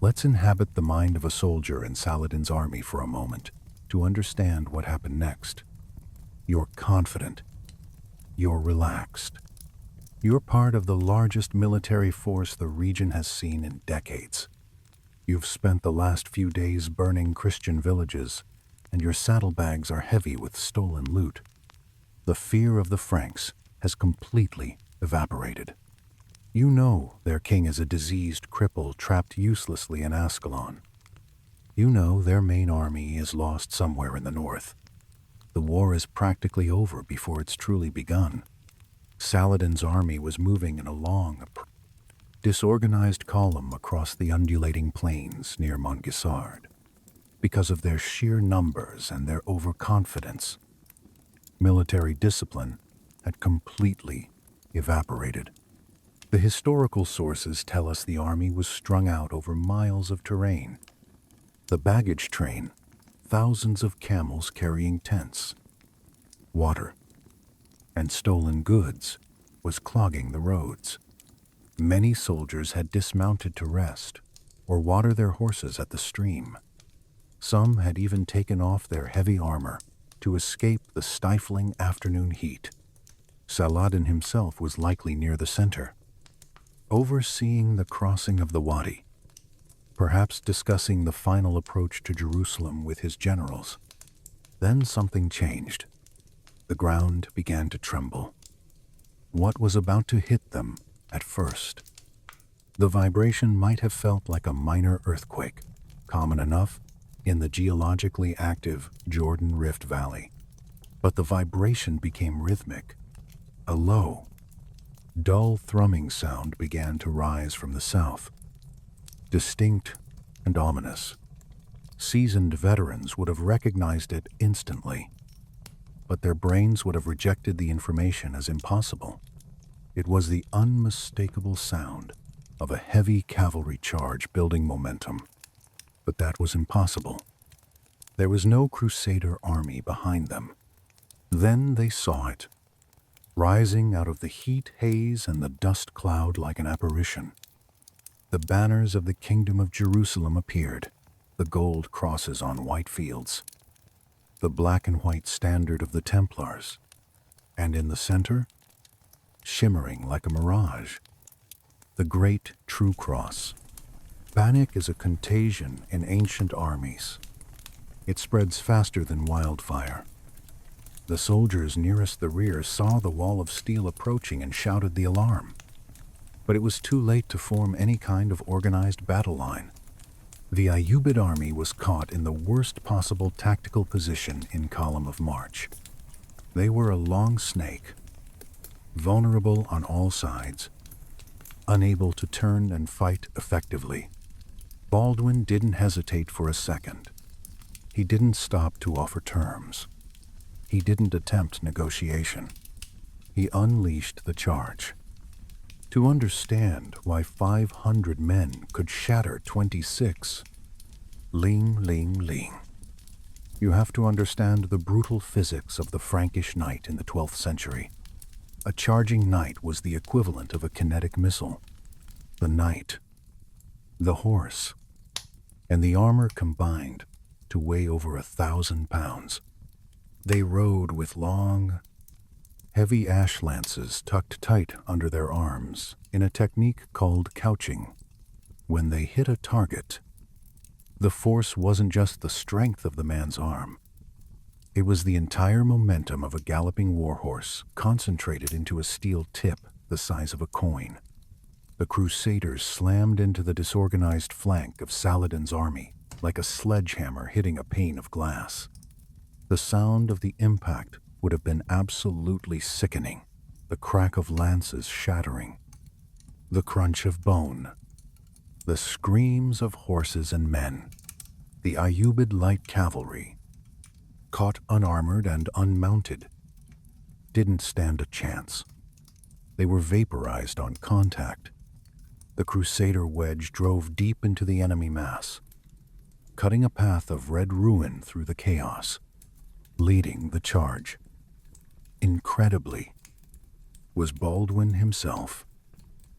Let's inhabit the mind of a soldier in Saladin's army for a moment to understand what happened next. You're confident. You're relaxed. You're part of the largest military force the region has seen in decades. You've spent the last few days burning Christian villages, and your saddlebags are heavy with stolen loot. The fear of the Franks has completely evaporated. You know their king is a diseased cripple trapped uselessly in Ascalon. You know their main army is lost somewhere in the north. The war is practically over before it's truly begun. Saladin's army was moving in a long, disorganized column across the undulating plains near Montgisard. Because of their sheer numbers and their overconfidence, military discipline had completely evaporated. The historical sources tell us the army was strung out over miles of terrain. The baggage train, thousands of camels carrying tents, water, and stolen goods, was clogging the roads. Many soldiers had dismounted to rest or water their horses at the stream. Some had even taken off their heavy armor to escape the stifling afternoon heat. Saladin himself was likely near the center, overseeing the crossing of the Wadi, perhaps discussing the final approach to Jerusalem with his generals. Then something changed. The ground began to tremble. What was about to hit them at first? The vibration might have felt like a minor earthquake, common enough in the geologically active Jordan Rift Valley. But the vibration became rhythmic. A low, dull thrumming sound began to rise from the south, distinct and ominous. Seasoned veterans would have recognized it instantly, but their brains would have rejected the information as impossible. It was the unmistakable sound of a heavy cavalry charge building momentum. But that was impossible. There was no Crusader army behind them. Then they saw it, rising out of the heat haze and the dust cloud like an apparition. The banners of the Kingdom of Jerusalem appeared, the gold crosses on white fields, the black and white standard of the Templars, and in the center, shimmering like a mirage, the great true cross. Panic is a contagion in ancient armies. It spreads faster than wildfire. The soldiers nearest the rear saw the wall of steel approaching and shouted the alarm. But it was too late to form any kind of organized battle line. The Ayyubid army was caught in the worst possible tactical position in column of march. They were a long snake, vulnerable on all sides, unable to turn and fight effectively. Baldwin didn't hesitate for a second. He didn't stop to offer terms. He didn't attempt negotiation. He unleashed the charge. To understand why 500 men could shatter 26, Ling, you have to understand the brutal physics of the Frankish knight in the 12th century. A charging knight was the equivalent of a kinetic missile. The knight, the horse, and the armor combined to weigh over 1,000 pounds. They rode with long, heavy ash lances tucked tight under their arms in a technique called couching. When they hit a target, the force wasn't just the strength of the man's arm. It was the entire momentum of a galloping warhorse concentrated into a steel tip the size of a coin. The Crusaders slammed into the disorganized flank of Saladin's army like a sledgehammer hitting a pane of glass. The sound of the impact would have been absolutely sickening. The crack of lances shattering, the crunch of bone, the screams of horses and men. The Ayyubid light cavalry, caught unarmored and unmounted, didn't stand a chance. They were vaporized on contact. The Crusader wedge drove deep into the enemy mass, cutting a path of red ruin through the chaos, leading the charge. Incredibly, was Baldwin himself.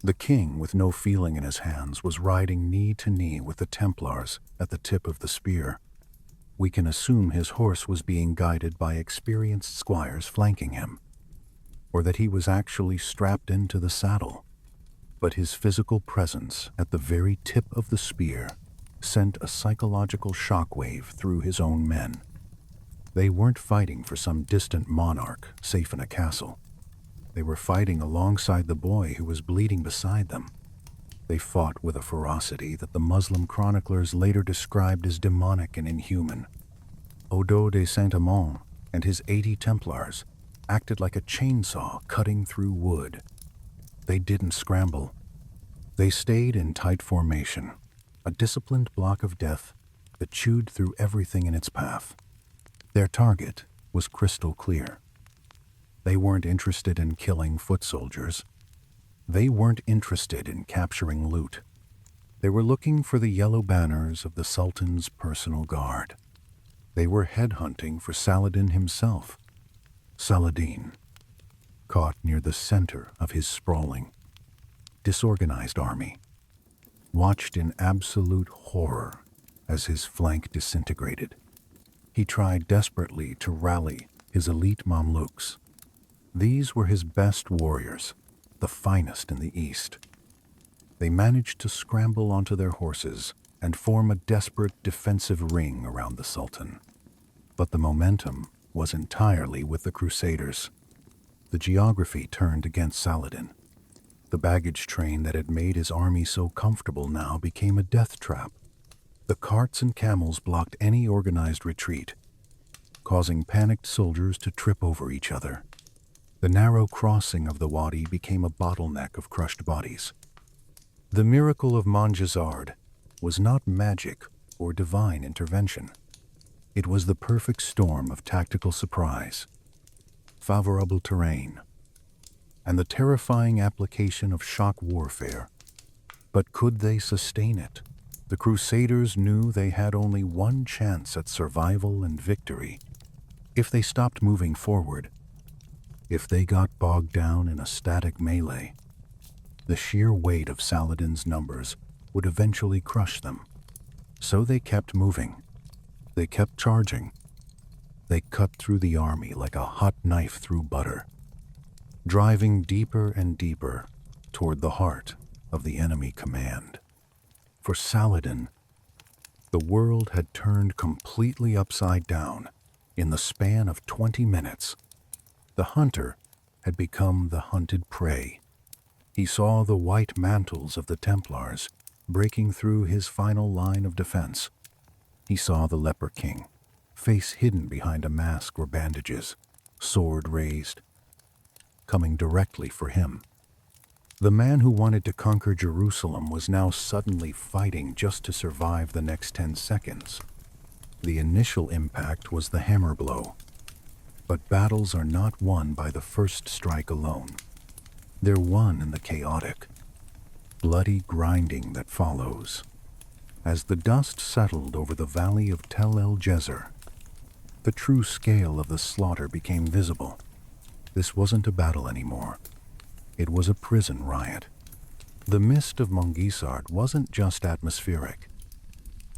The king, with no feeling in his hands, was riding knee to knee with the Templars at the tip of the spear. We can assume his horse was being guided by experienced squires flanking him, or that he was actually strapped into the saddle. But his physical presence at the very tip of the spear sent a psychological shockwave through his own men. They weren't fighting for some distant monarch safe in a castle. They were fighting alongside the boy who was bleeding beside them. They fought with a ferocity that the Muslim chroniclers later described as demonic and inhuman. Odo de Saint-Amand and his 80 Templars acted like a chainsaw cutting through wood. They didn't scramble. They stayed in tight formation, a disciplined block of death that chewed through everything in its path. Their target was crystal clear. They weren't interested in killing foot soldiers. They weren't interested in capturing loot. They were looking for the yellow banners of the Sultan's personal guard. They were headhunting for Saladin himself. Saladin, caught near the center of his sprawling, disorganized army, watched in absolute horror as his flank disintegrated. He tried desperately to rally his elite Mamluks. These were his best warriors, the finest in the East. They managed to scramble onto their horses and form a desperate defensive ring around the Sultan. But the momentum was entirely with the Crusaders. The geography turned against Saladin. The baggage train that had made his army so comfortable now became a death trap. The carts and camels blocked any organized retreat, causing panicked soldiers to trip over each other. The narrow crossing of the wadi became a bottleneck of crushed bodies. The miracle of Montgisard was not magic or divine intervention. It was the perfect storm of tactical surprise, favorable terrain, and the terrifying application of shock warfare. But could they sustain it? The Crusaders knew they had only one chance at survival and victory. If they stopped moving forward, if they got bogged down in a static melee, the sheer weight of Saladin's numbers would eventually crush them. So they kept moving. They kept charging. They cut through the army like a hot knife through butter, driving deeper and deeper toward the heart of the enemy command. For Saladin, the world had turned completely upside down in the span of 20 minutes. The hunter had become the hunted prey. He saw the white mantles of the Templars breaking through his final line of defense. He saw the leper king, face hidden behind a mask or bandages, sword raised, coming directly for him. The man who wanted to conquer Jerusalem was now suddenly fighting just to survive the next 10 seconds. The initial impact was the hammer blow. But battles are not won by the first strike alone. They're won in the chaotic, bloody grinding that follows. As the dust settled over the valley of Tel el-Jezer, the true scale of the slaughter became visible. This wasn't a battle anymore. It was a prison riot. The mist of Montgisard wasn't just atmospheric.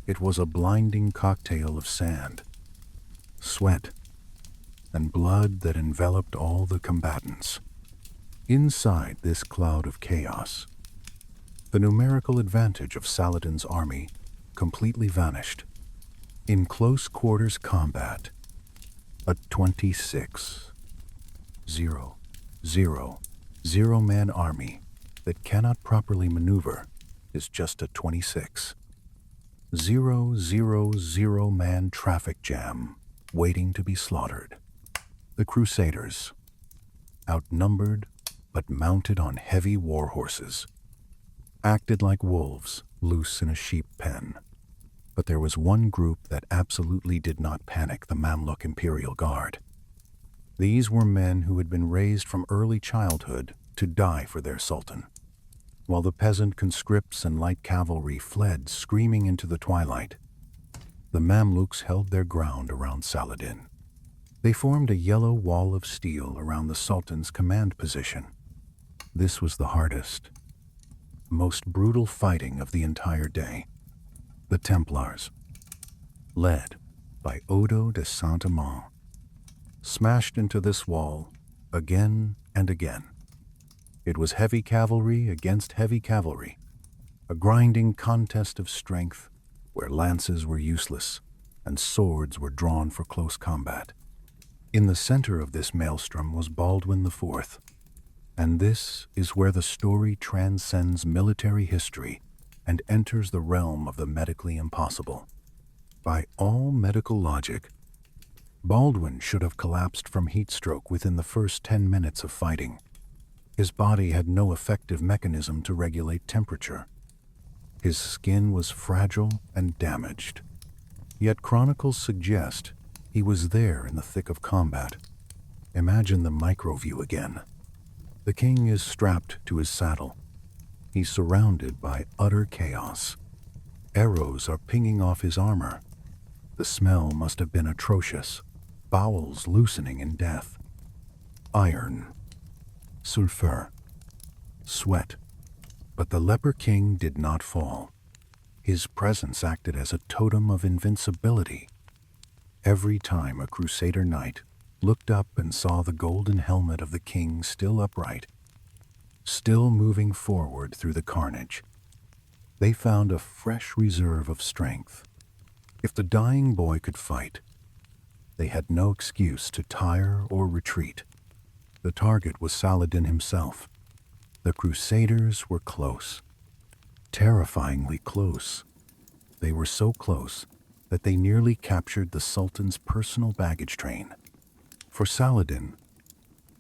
It was a blinding cocktail of sand, sweat, and blood that enveloped all the combatants. Inside this cloud of chaos, the numerical advantage of Saladin's army completely vanished. In close quarters combat, a 26,000 man army that cannot properly maneuver is just a 26,000 man traffic jam waiting to be slaughtered. The Crusaders, outnumbered but mounted on heavy war horses, acted like wolves loose in a sheep pen. But there was one group that absolutely did not panic: the Mamluk Imperial Guard. These were men who had been raised from early childhood to die for their sultan. While the peasant conscripts and light cavalry fled screaming into the twilight, the Mamluks held their ground around Saladin. They formed a yellow wall of steel around the Sultan's command position. This was the hardest, most brutal fighting of the entire day. The Templars, led by Odo de Saint-Amand, smashed into this wall again and again. It was heavy cavalry against heavy cavalry, a grinding contest of strength where lances were useless and swords were drawn for close combat. In the center of this maelstrom was Baldwin IV, and this is where the story transcends military history and enters the realm of the medically impossible. By all medical logic, Baldwin should have collapsed from heat stroke within the first 10 minutes of fighting. His body had no effective mechanism to regulate temperature. His skin was fragile and damaged. Yet chronicles suggest he was there in the thick of combat. Imagine the micro-view again. The king is strapped to his saddle. He's surrounded by utter chaos. Arrows are pinging off his armor. The smell must have been atrocious, bowels loosening in death. Iron, sulfur, sweat. But the leper king did not fall. His presence acted as a totem of invincibility. Every time a Crusader knight looked up and saw the golden helmet of the king still upright, still moving forward through the carnage, they found a fresh reserve of strength. If the dying boy could fight, they had no excuse to tire or retreat. The target was Saladin himself. The Crusaders were close, terrifyingly close. They were so close that they nearly captured the Sultan's personal baggage train. For Saladin,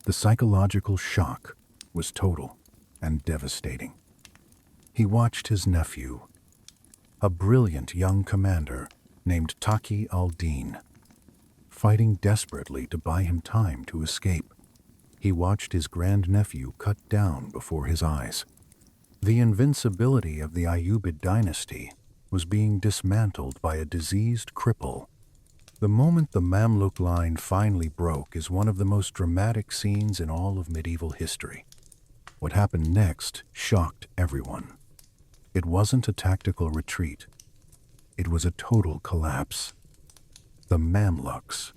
the psychological shock was total and devastating. He watched his nephew, a brilliant young commander named Taqi al-Din, fighting desperately to buy him time to escape. He watched his grandnephew cut down before his eyes. The invincibility of the Ayyubid dynasty was being dismantled by a diseased cripple. The moment the Mamluk line finally broke is one of the most dramatic scenes in all of medieval history. What happened next shocked everyone. It wasn't a tactical retreat. It was a total collapse. The Mamluks,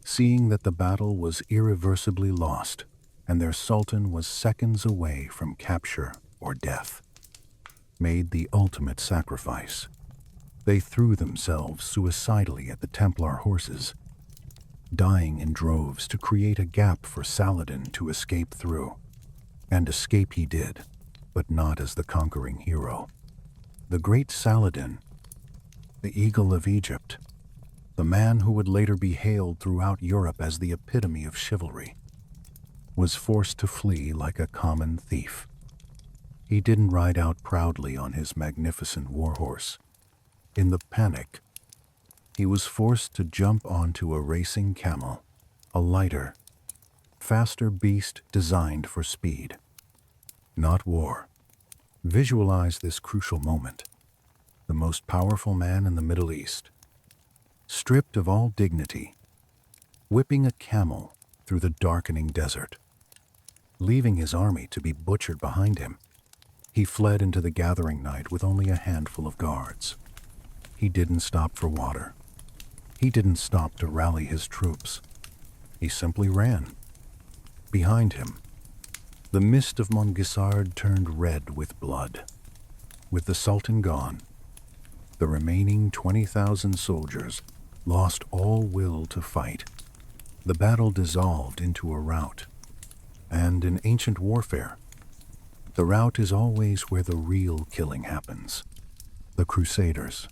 seeing that the battle was irreversibly lost and their sultan was seconds away from capture or death, made the ultimate sacrifice. They threw themselves suicidally at the Templar horses, dying in droves to create a gap for Saladin to escape through. And escape he did, but not as the conquering hero. The great Saladin, the Eagle of Egypt, the man who would later be hailed throughout Europe as the epitome of chivalry, was forced to flee like a common thief. He didn't ride out proudly on his magnificent warhorse. In the panic, he was forced to jump onto a racing camel, a lighter, faster beast designed for speed, not war. Visualize this crucial moment. The most powerful man in the Middle East, stripped of all dignity, whipping a camel through the darkening desert, leaving his army to be butchered behind him. He fled into the gathering night with only a handful of guards. He didn't stop for water. He didn't stop to rally his troops. He simply ran. Behind him, the mist of Montgisard turned red with blood. With the Sultan gone, the remaining 20,000 soldiers lost all will to fight. The battle dissolved into a rout. And in ancient warfare, the rout is always where the real killing happens. The Crusaders,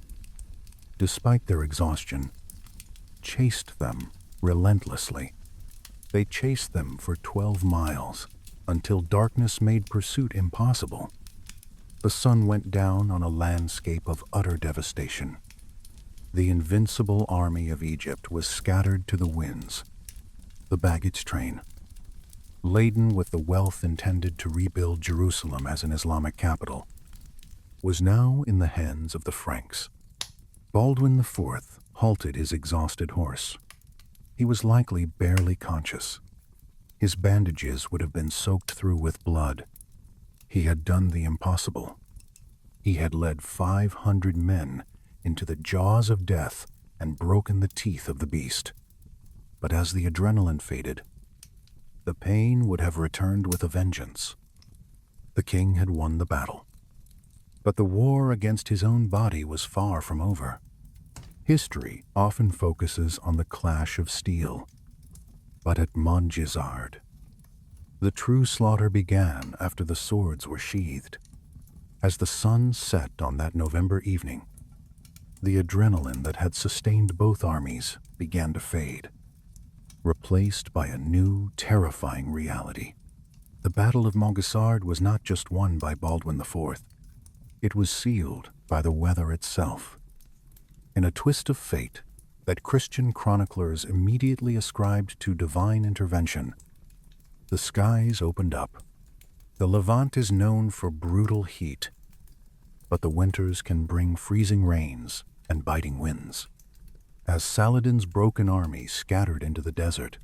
despite their exhaustion, chased them relentlessly. They chased them for 12 miles until darkness made pursuit impossible. The sun went down on a landscape of utter devastation. The invincible army of Egypt was scattered to the winds. The baggage train, laden with the wealth intended to rebuild Jerusalem as an Islamic capital, was now in the hands of the Franks. Baldwin IV halted his exhausted horse. He was likely barely conscious. His bandages would have been soaked through with blood. He had done the impossible. He had led 500 men into the jaws of death and broken the teeth of the beast. But as the adrenaline faded, the pain would have returned with a vengeance. The king had won the battle. But the war against his own body was far from over. History often focuses on the clash of steel. But at Montgisard, the true slaughter began after the swords were sheathed. As the sun set on that November evening, the adrenaline that had sustained both armies began to fade, replaced by a new, terrifying reality. The Battle of Montgisard was not just won by Baldwin IV. It was sealed by the weather itself. In a twist of fate that Christian chroniclers immediately ascribed to divine intervention, the skies opened up. The Levant is known for brutal heat, but the winters can bring freezing rains and biting winds. As Saladin's broken army scattered into the desert,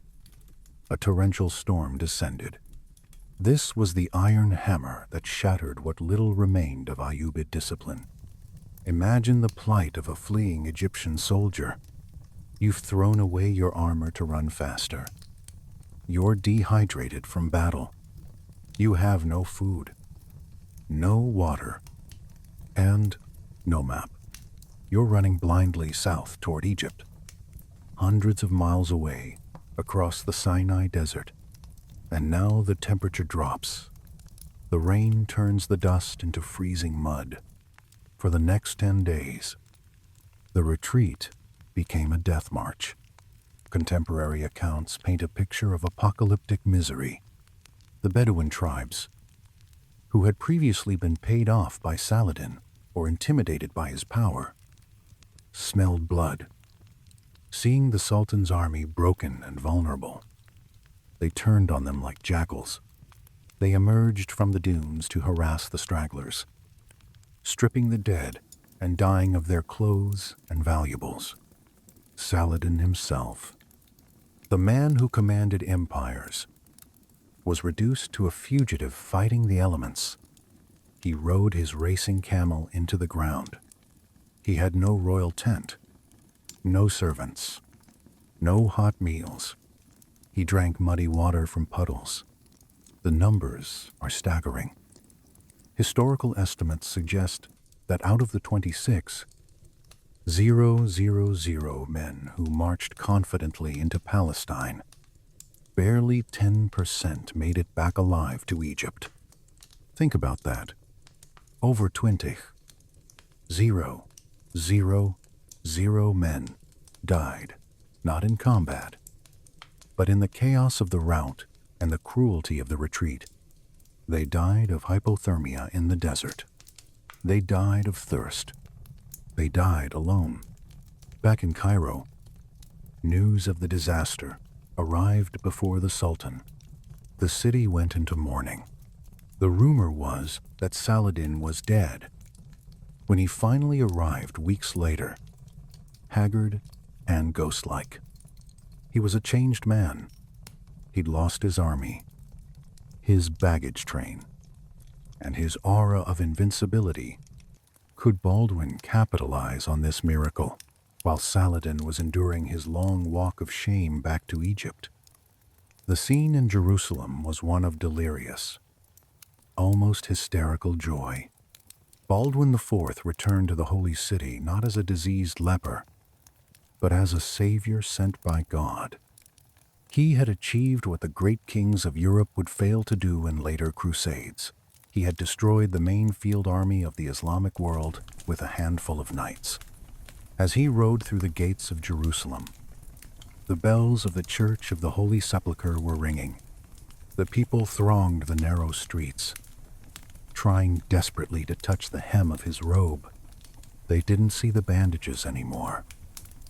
a torrential storm descended. This was the iron hammer that shattered what little remained of Ayyubid discipline. Imagine the plight of a fleeing Egyptian soldier. You've thrown away your armor to run faster. You're dehydrated from battle. You have no food, no water, and no map. You're running blindly south toward Egypt, hundreds of miles away across the Sinai Desert. And now the temperature drops. The rain turns the dust into freezing mud. For the next 10 days, the retreat became a death march. Contemporary accounts paint a picture of apocalyptic misery. The Bedouin tribes, who had previously been paid off by Saladin or intimidated by his power, smelled blood. Seeing the Sultan's army broken and vulnerable, they turned on them like jackals. They emerged from the dunes to harass the stragglers, stripping the dead and dying of their clothes and valuables. Saladin himself, the man who commanded empires, was reduced to a fugitive fighting the elements. He rode his racing camel into the ground, He had no royal tent, no servants, no hot meals. He drank muddy water from puddles. The numbers are staggering. Historical estimates suggest that out of the 26, 000 men who marched confidently into Palestine, barely 10% made it back alive to Egypt. Think about that. Over 20, 000 men died, not in combat, but in the chaos of the rout and the cruelty of the retreat. They died of hypothermia in the desert. They died of thirst. They died alone. Back in Cairo, news of the disaster arrived before the Sultan. The city went into mourning. The rumor was that Saladin was dead. When he finally arrived weeks later, haggard and ghost-like, he was a changed man. He'd lost his army, his baggage train, and his aura of invincibility. Could Baldwin capitalize on this miracle while Saladin was enduring his long walk of shame back to Egypt? The scene in Jerusalem was one of delirious, almost hysterical joy. Baldwin IV returned to the Holy City not as a diseased leper, but as a savior sent by God. He had achieved what the great kings of Europe would fail to do in later Crusades. He had destroyed the main field army of the Islamic world with a handful of knights. As he rode through the gates of Jerusalem, the bells of the Church of the Holy Sepulchre were ringing. The people thronged the narrow streets, trying desperately to touch the hem of his robe. They didn't see the bandages anymore.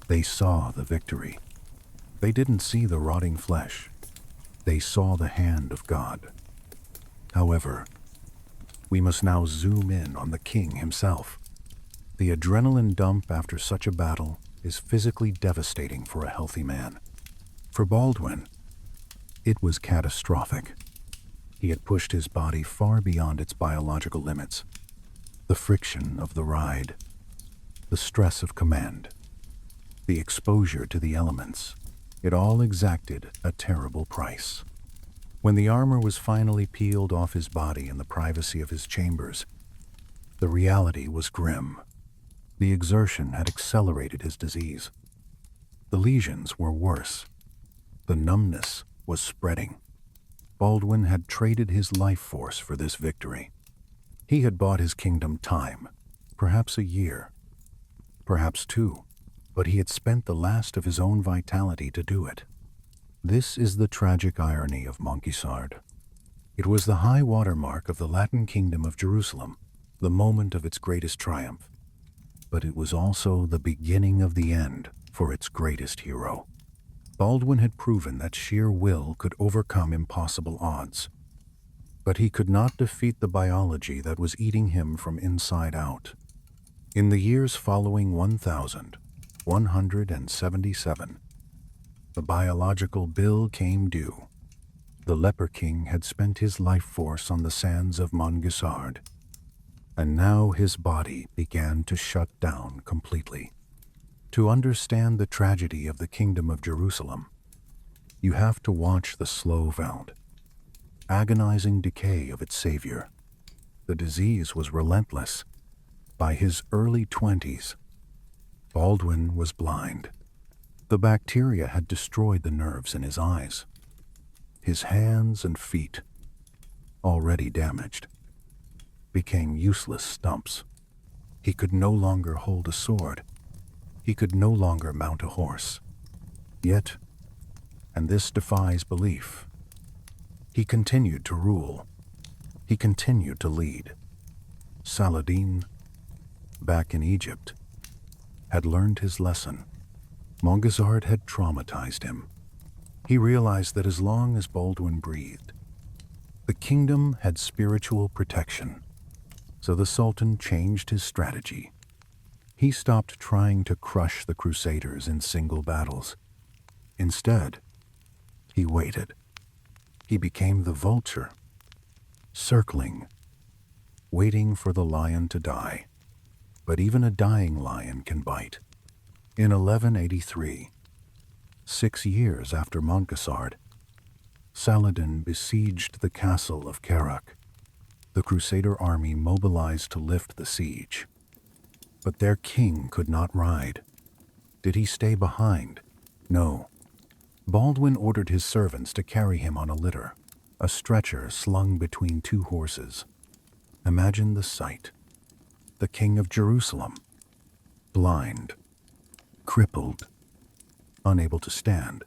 They saw the victory. They didn't see the rotting flesh. They saw the hand of God. However, we must now zoom in on the king himself. The adrenaline dump after such a battle is physically devastating for a healthy man. For Baldwin, it was catastrophic. He had pushed his body far beyond its biological limits. The friction of the ride, the stress of command, the exposure to the elements, it all exacted a terrible price. When the armor was finally peeled off his body in the privacy of his chambers, the reality was grim. The exertion had accelerated his disease. The lesions were worse. The numbness was spreading. Baldwin had traded his life force for this victory. He had bought his kingdom time, perhaps a year, perhaps two, but he had spent the last of his own vitality to do it. This is the tragic irony of Montgisard. It was the high water mark of the Latin kingdom of Jerusalem, the moment of its greatest triumph. But it was also the beginning of the end for its greatest hero. Baldwin had proven that sheer will could overcome impossible odds. But he could not defeat the biology that was eating him from inside out. In the years following 1177, the biological bill came due. The leper king had spent his life force on the sands of Montgisard, and now his body began to shut down completely. To understand the tragedy of the kingdom of Jerusalem, you have to watch the slow-found, agonizing decay of its savior. The disease was relentless. By his early 20s, Baldwin was blind. The bacteria had destroyed the nerves in his eyes. His hands and feet, already damaged, became useless stumps. He could no longer hold a sword. He could no longer mount a horse. Yet, and this defies belief, he continued to rule. He continued to lead. Saladin, back in Egypt, had learned his lesson. Montgisard had traumatized him. He realized that as long as Baldwin breathed, the kingdom had spiritual protection. So the Sultan changed his strategy. He stopped trying to crush the Crusaders in single battles. Instead, he waited. He became the vulture, circling, waiting for the lion to die. but even a dying lion can bite. In 1183, 6 years after Montgisard, Saladin besieged the castle of Kerak. The Crusader army mobilized to lift the siege. But their king could not ride. Did he stay behind? No. Baldwin ordered his servants to carry him on a litter, a stretcher slung between two horses. Imagine the sight. The king of Jerusalem, blind, crippled, unable to stand,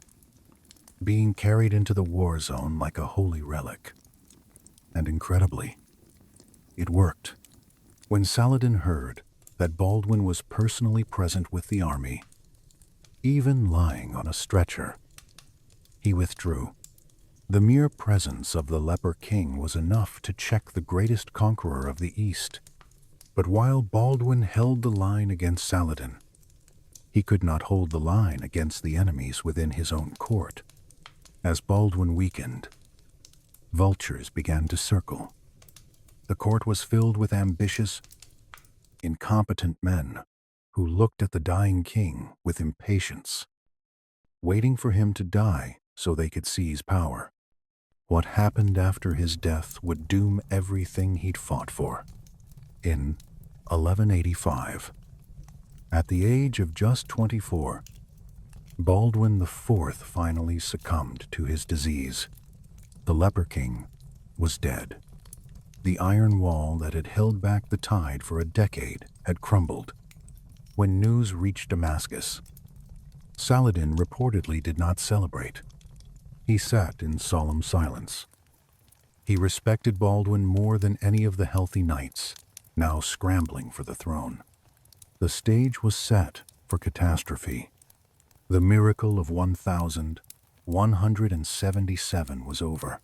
being carried into the war zone like a holy relic. And incredibly, it worked. When Saladin heard that Baldwin was personally present with the army, even lying on a stretcher, he withdrew. The mere presence of the leper king was enough to check the greatest conqueror of the East. But while Baldwin held the line against Saladin, he could not hold the line against the enemies within his own court. As Baldwin weakened, vultures began to circle. The court was filled with ambitious, incompetent men who looked at the dying king with impatience, waiting for him to die so they could seize power. What happened after his death would doom everything he'd fought for. In 1185, at the age of just 24, Baldwin IV finally succumbed to his disease. The leper king was dead. The iron wall that had held back the tide for a decade had crumbled. When news reached Damascus, Saladin reportedly did not celebrate. He sat in solemn silence. He respected Baldwin more than any of the healthy knights, now scrambling for the throne. The stage was set for catastrophe. The miracle of 1177 was over.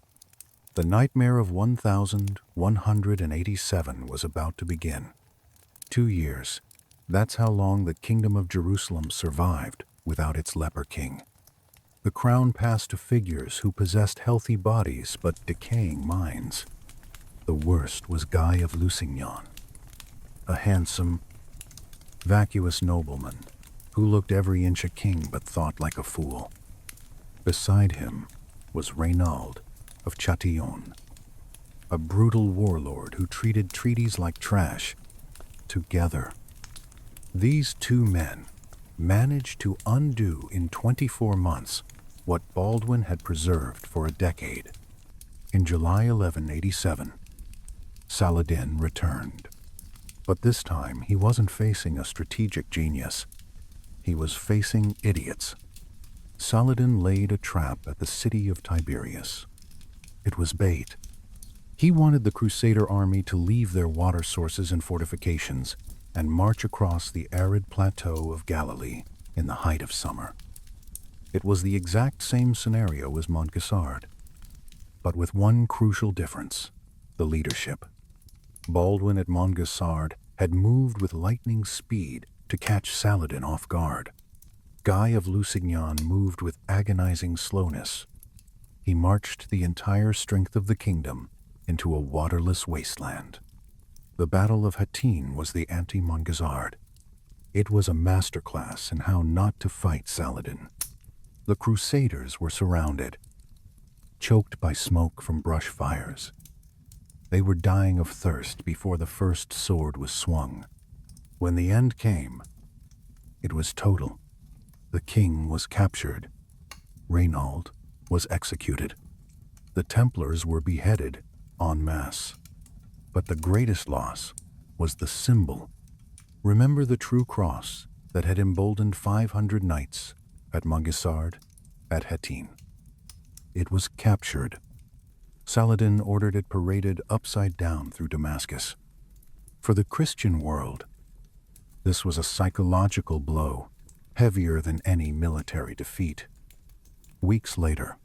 The nightmare of 1187 was about to begin. 2 years, that's how long the kingdom of Jerusalem survived without its leper king. The crown passed to figures who possessed healthy bodies but decaying minds. The worst was Guy of Lusignan, a handsome, vacuous nobleman who looked every inch a king but thought like a fool. Beside him was Reynald of Chatillon, a brutal warlord who treated treaties like trash. Together, these two men managed to undo in 24 months what Baldwin had preserved for a decade. In July 1187, Saladin returned. But this time he wasn't facing a strategic genius. He was facing idiots. Saladin laid a trap at the city of Tiberias. It was bait. He wanted the Crusader army to leave their water sources and fortifications and march across the arid plateau of Galilee in the height of summer. It was the exact same scenario as Montgisard, but with one crucial difference: the leadership. Baldwin at Montgisard had moved with lightning speed to catch Saladin off guard. Guy of Lusignan moved with agonizing slowness. He marched the entire strength of the kingdom into a waterless wasteland. The Battle of Hattin was the anti-Montgisard. It was a masterclass in how not to fight Saladin. The Crusaders were surrounded, choked by smoke from brush fires. They were dying of thirst before the first sword was swung. When the end came, it was total. The king was captured. Reynald was executed. The Templars were beheaded en masse. But the greatest loss was the symbol. Remember the true cross that had emboldened 500 knights at Montgisard, at Hattin. It was captured. Saladin ordered it paraded upside down through Damascus. For the Christian world, this was a psychological blow, heavier than any military defeat. Weeks later,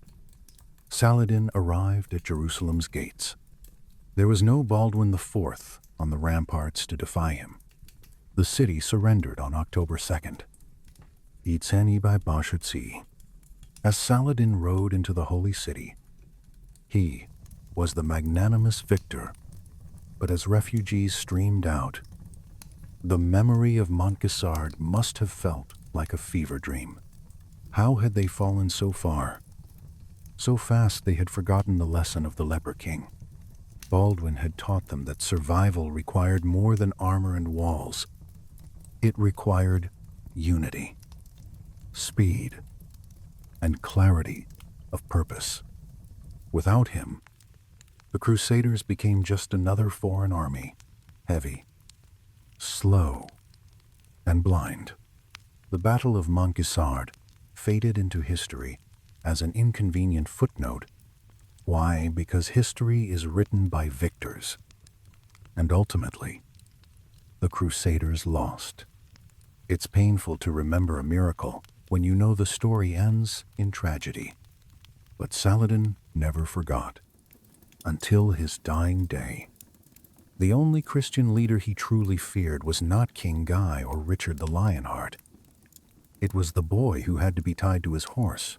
Saladin arrived at Jerusalem's gates. There was no Baldwin IV on the ramparts to defy him. The city surrendered on October 2nd. Itzeni by Bashutsi. As Saladin rode into the holy city, he was the magnanimous victor. But as refugees streamed out, The memory of Montgisard must have felt like a fever dream. How had they fallen so far? So fast they had forgotten the lesson of the Leper King. Baldwin had taught them that survival required more than armor and walls. It required unity, speed, and clarity of purpose. Without him, the Crusaders became just another foreign army, heavy, slow, and blind. The Battle of Montgisard faded into history as an inconvenient footnote. Why? Because history is written by victors. And ultimately, the Crusaders lost. It's painful to remember a miracle when you know the story ends in tragedy. But Saladin never forgot, until his dying day. The only Christian leader he truly feared was not King Guy or Richard the Lionheart. It was the boy who had to be tied to his horse.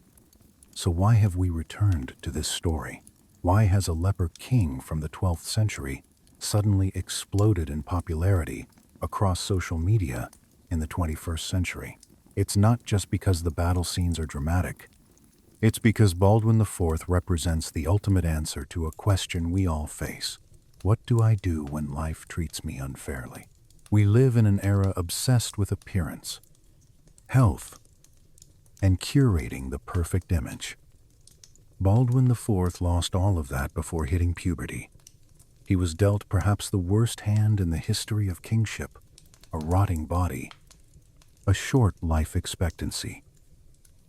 So why have we returned to this story? Why has a leper king from the 12th century suddenly exploded in popularity across social media in the 21st century? It's not just because the battle scenes are dramatic. It's because Baldwin IV represents the ultimate answer to a question we all face. What do I do when life treats me unfairly? We live in an era obsessed with appearance, health, and curating the perfect image. Baldwin IV lost all of that before hitting puberty. He was dealt perhaps the worst hand in the history of kingship, a rotting body, a short life expectancy,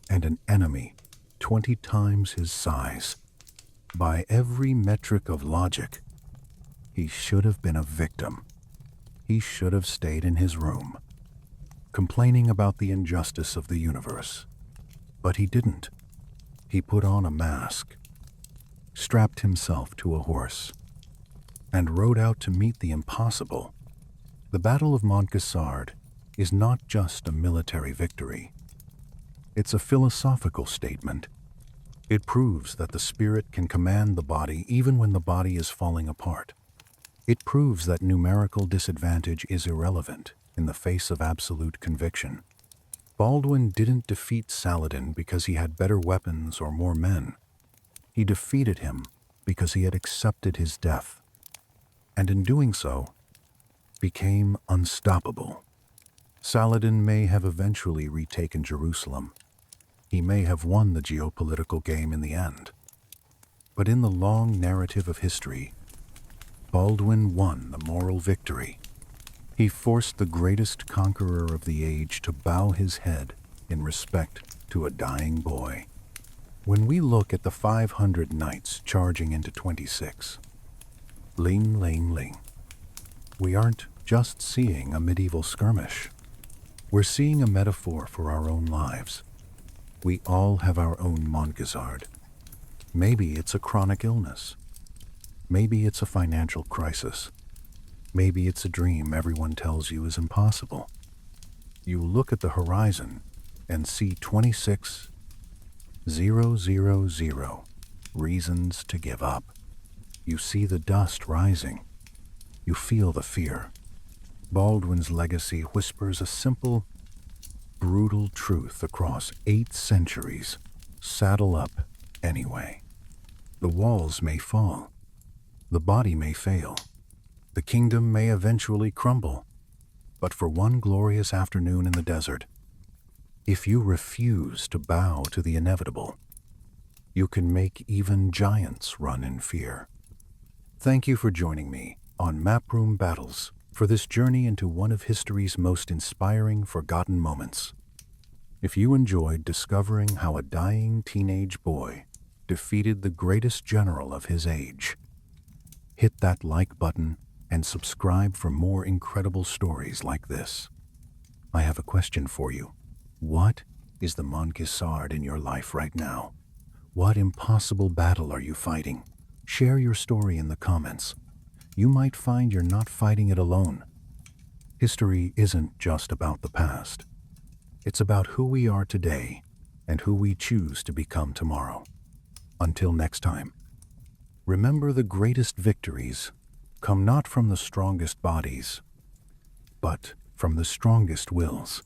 and an enemy 20 times his size. By every metric of logic, he should have been a victim. He should have stayed in his room, complaining about the injustice of the universe. But he didn't. He put on a mask, strapped himself to a horse, and rode out to meet the impossible. The Battle of Montgisard is not just a military victory. It's a philosophical statement. It proves that the spirit can command the body even when the body is falling apart. It proves that numerical disadvantage is irrelevant in the face of absolute conviction. Baldwin didn't defeat Saladin because he had better weapons or more men. He defeated him because he had accepted his death, and in doing so, became unstoppable. Saladin may have eventually retaken Jerusalem. He may have won the geopolitical game in the end. But in the long narrative of history, Baldwin won the moral victory. He forced the greatest conqueror of the age to bow his head in respect to a dying boy. When we look at the 500 knights charging into 26, ling, ling, ling, we aren't just seeing a medieval skirmish. We're seeing a metaphor for our own lives. We all have our own Montgisard. Maybe it's a chronic illness. Maybe it's a financial crisis. Maybe it's a dream everyone tells you is impossible. You look at the horizon and see 26,000 reasons to give up. You see the dust rising. You feel the fear. Baldwin's legacy whispers a simple, brutal truth across 8 centuries. Saddle up anyway. The walls may fall. The body may fail. The kingdom may eventually crumble. But for one glorious afternoon in the desert, if you refuse to bow to the inevitable, you can make even giants run in fear. Thank you for joining me on Map Room Battles for this journey into one of history's most inspiring forgotten moments. If you enjoyed discovering how a dying teenage boy defeated the greatest general of his age, hit that like button and subscribe for more incredible stories like this. I have a question for you. What is the Montgisard in your life right now? What impossible battle are you fighting? Share your story in the comments. You might find you're not fighting it alone. History isn't just about the past. It's about who we are today and who we choose to become tomorrow. Until next time, remember the greatest victories come not from the strongest bodies, but from the strongest wills.